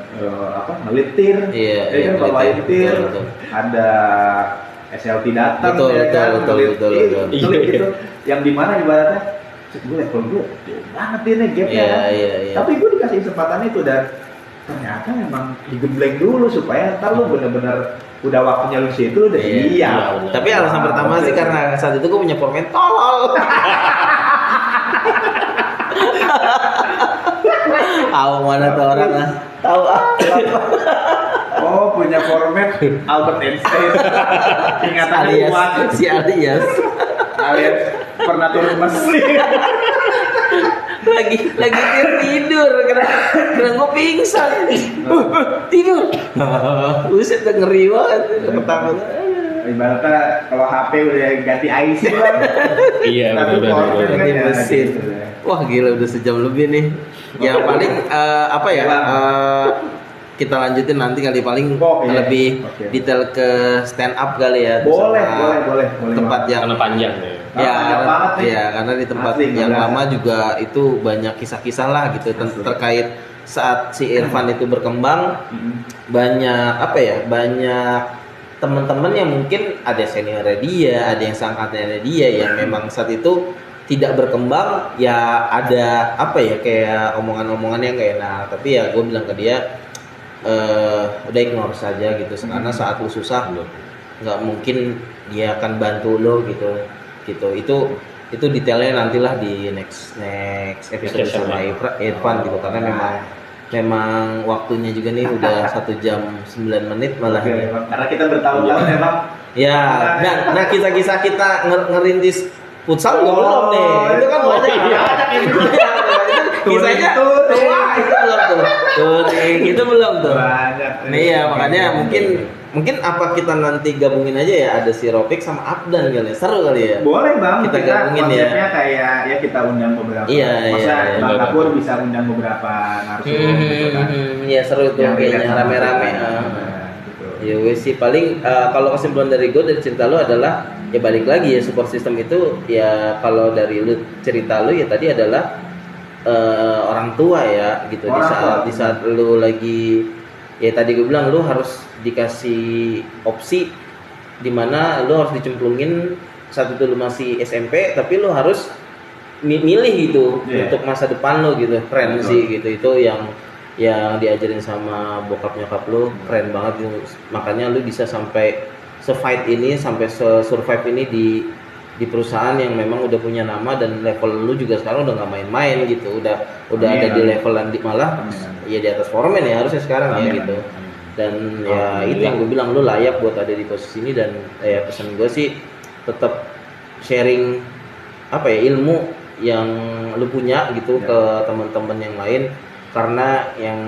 ngelitir, Iya. ya kan bawain tir, Betul. ada SLT datang Betul, ya kan, betul, ngelit, betul, iya, betul. ngelit gitu. Yang dimana ibaratnya gue level gue jauh banget ini gapnya kan. Iya. Tapi gue dikasih kesempatan itu dan ternyata memang digembleng dulu supaya ntar lu bener-bener udah waktunya lu situ lu udah Iya. siap. Iya. Tapi alasan pertama sih karena saat itu gue punya format tolol. Tahu mana tuh orang ah? Tahu ah? Oh punya format Albert Einstein. Ingatannya Alias kuat. si alias Alias pernah turun mesin. lagi tidur kena gue pingsan. Tidur. Buset udah ngeri banget pertama. Ibaratnya kalau HP udah ganti IC lah. Iya, Tapi benar, format benar. kan Ganti ya, mesin. gitu ya. Wah gila udah sejam lebih nih. Yang paling apa ya? Kita lanjutin nanti kali paling Oh, iya. lebih Oke. detail ke stand up kali ya. Boleh, Sama boleh. Tempat yang Karena panjang ya. ya, Panjang banget nih. ya karena di tempat Asli, yang nggak lama juga itu banyak kisah-kisah lah gitu Asli. terkait saat si Irfan itu berkembang banyak apa ya banyak teman-teman yang mungkin ada seniornya dia ada yang seangkatannya dia yang memang saat itu tidak berkembang ya ada apa ya kayak omongan-omongan yang gak enak tapi ya gue bilang ke dia udah ignore saja gitu karena saat lu susah nggak mungkin dia akan bantu lo gitu itu detailnya nantilah di next episode sama Irfan gitu karena memang memang waktunya juga nih udah 1 jam 9 menit malah. Oke, karena kita bertahun-tahun memang. Ya, nah kisah-kisah kita ngerintis futsal juga belum nih. Itu kan banyak. Kisahnya itu belum tuh. Itu belum tuh. Banyak. Nih ya makanya mungkin apa kita nanti gabungin aja ya, ada si Ropik sama Abdan kali, seru kali ya. Boleh Bang, Kita gabungin ya. konsepnya kayak ya kita undang beberapa. Iya, Masa iya, Bang iya. Kapur bisa undang beberapa narasumber gitu kan. Iya seru tuh Yang relate kayaknya sama rame-rame. kita. ah. Nah, gitu. Ya wes sih paling kalau kesimpulan dari gue dari cerita lu adalah ya balik lagi ya, support system itu ya kalau dari lu cerita lu ya tadi adalah orang tua ya gitu. Di saat lu lagi ya tadi gue bilang lu harus dikasih opsi dimana lu harus dicemplungin saat itu lu masih SMP, tapi lu harus milih gitu untuk masa depan lu gitu. Keren sih gitu, itu yang diajarin sama bokap nyokap lu keren banget gitu. Makanya lu bisa sampai se-fight ini, sampai se-survive ini di perusahaan yang memang udah punya nama, dan level lu juga sekarang udah nggak main-main gitu, udah ada di level yang malah ya di atas foreman ya harusnya sekarang ya gitu. Dan ya itu yang gue bilang, lu layak buat ada di posisi ini. Dan ya pesan gue sih tetap sharing apa ya, ilmu yang lu punya gitu ke teman-teman yang lain, karena yang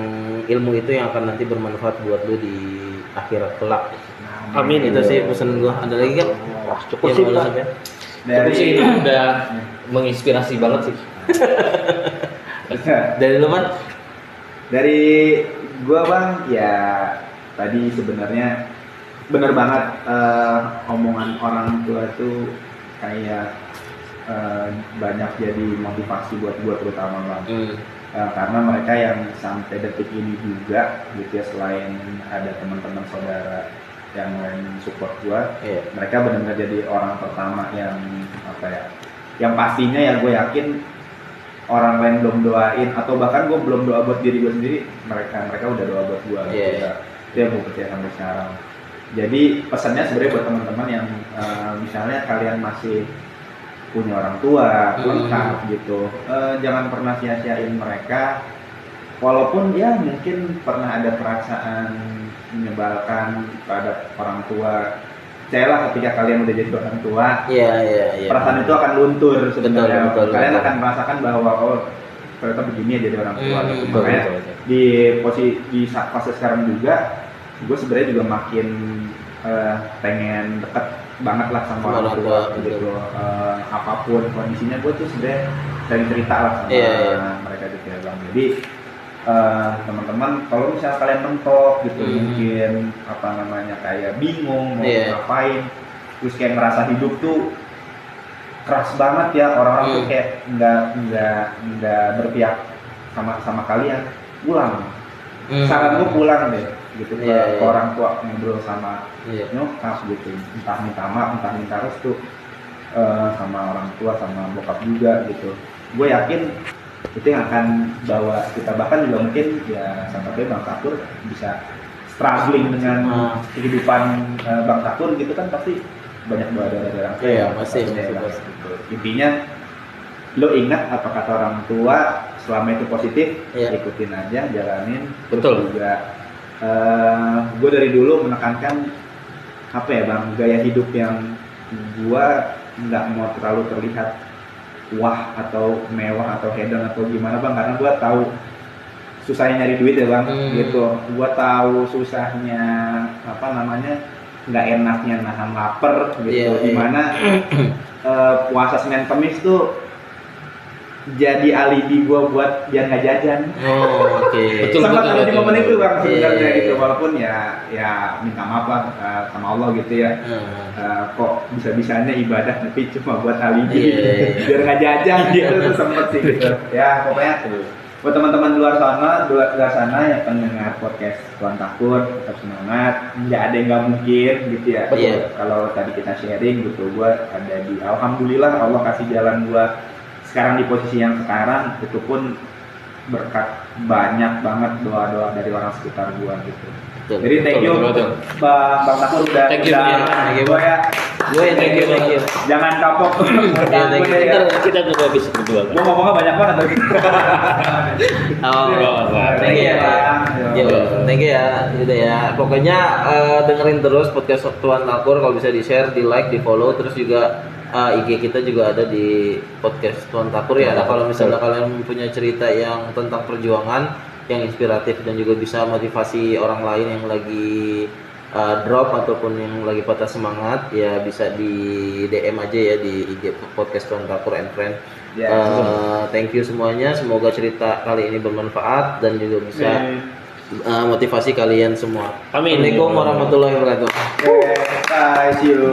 ilmu itu yang akan nanti bermanfaat buat lu di akhirat kelak. Amin. Itu sih pesan gue. Ada lagi kan? Wah, cukup sih Pak. Cukup sih, ini udah menginspirasi banget sih. Dari lu Man? Dari gua Bang, ya tadi sebenarnya bener banget, omongan orang tua itu kayak banyak jadi motivasi buat gua terutama Bang. Karena mereka yang sampai detik ini juga gitu ya, selain ada teman-teman saudara yang lain support gua, mereka benar-benar jadi orang pertama yang apa ya, yang pastinya ya gue yakin orang lain belum doain, atau bahkan gue belum doa buat diri gue sendiri, mereka udah doa buat gue. Itu yang gue percaya sampai sekarang. Jadi pesannya sebenarnya buat teman-teman yang misalnya kalian masih punya orang tua lengkap gitu, jangan pernah sia-siain mereka, walaupun ya mungkin pernah ada perasaan menyebalkan terhadap orang tua. Percayalah ketika kalian udah jadi orang tua, perasaan itu akan luntur sebenarnya. Kalian akan merasakan bahwa oh ternyata begini ya jadi orang tua. Makanya di fase sekarang juga, gue sebenarnya juga makin pengen deket banget lah sama orang tua gitu. Apapun kondisinya, gue tuh sebenarnya sering cerita lah sama mereka gitu ya Bang. Jadi teman-teman kalau misalnya kalian mentok gitu, mungkin apa namanya kayak bingung mau ngapain, terus kayak ngerasa hidup tuh keras banget ya, orang-orang tuh kayak nggak berpihak sama kalian, pulang. Saran gue pulang deh gitu ke orang tua, ngobrol sama nyokap gitu, entah minta maaf, entah minta restu sama orang tua, sama bokap juga gitu. Gue yakin itu yang akan bawa kita, bahkan juga mungkin ya sampai Bang Kapur bisa struggling dengan kehidupan Bang Kapur gitu kan, pasti banyak doa dari orang tua. Iya, pasti. Intinya lo ingat apa kata orang tua, selama itu positif, ikutin aja, jalanin. Betul. Juga gue dari dulu menekankan apa ya Bang, gaya hidup yang gue nggak mau terlalu terlihat wah atau mewah atau hedon atau gimana Bang, karena gue tahu susahnya nyari duit ya Bang, gitu. Gue tahu susahnya apa namanya, nggak enaknya nahan lapar gitu, dimana puasa Senin Kamis tuh jadi alibi gue buat biar nggak jajan. Sempat ada di momen itu Bang sebenarnya gitu, walaupun ya minta maaf lah sama Allah gitu ya. Kok bisa-bisanya ibadah tapi cuma buat alibi biar nggak jajan gitu, tuh sempet sih gitu. Ya pokoknya buat teman-teman luar sana yang pendengar podcast Tuan Takur, tetap semangat, nggak ada yang nggak mungkin gitu ya. Kalau tadi kita sharing gitu, gue ada di alhamdulillah Allah kasih jalan gue sekarang di posisi yang sekarang, itu pun berkat banyak banget doa-doa dari orang sekitar gua gitu. Jadi thank you Bang Takur udah gue ya Gue thank you. Jangan kapok. thank you. Ntar kita tunggu habis berdua. Gue ngomongnya banyak banget tadi. Oh, thank you ya, Pak. Yo. Thank you ya. Udah ya. Pokoknya dengerin terus podcast Tuan Takur, kalau bisa di-share, di-like, di-follow, terus juga IG kita juga ada di podcast Tuan Takur ya. Nah, kalau misalnya kalian punya cerita yang tentang perjuangan yang inspiratif dan juga bisa motivasi orang lain yang lagi drop ataupun yang lagi patah semangat, ya bisa di DM aja ya di IG podcast Tuan Takur and Friend. Thank you semuanya, semoga cerita kali ini bermanfaat dan juga bisa motivasi kalian semua. Amin. Assalamualaikum warahmatullahi wabarakatuh. Bye, see you.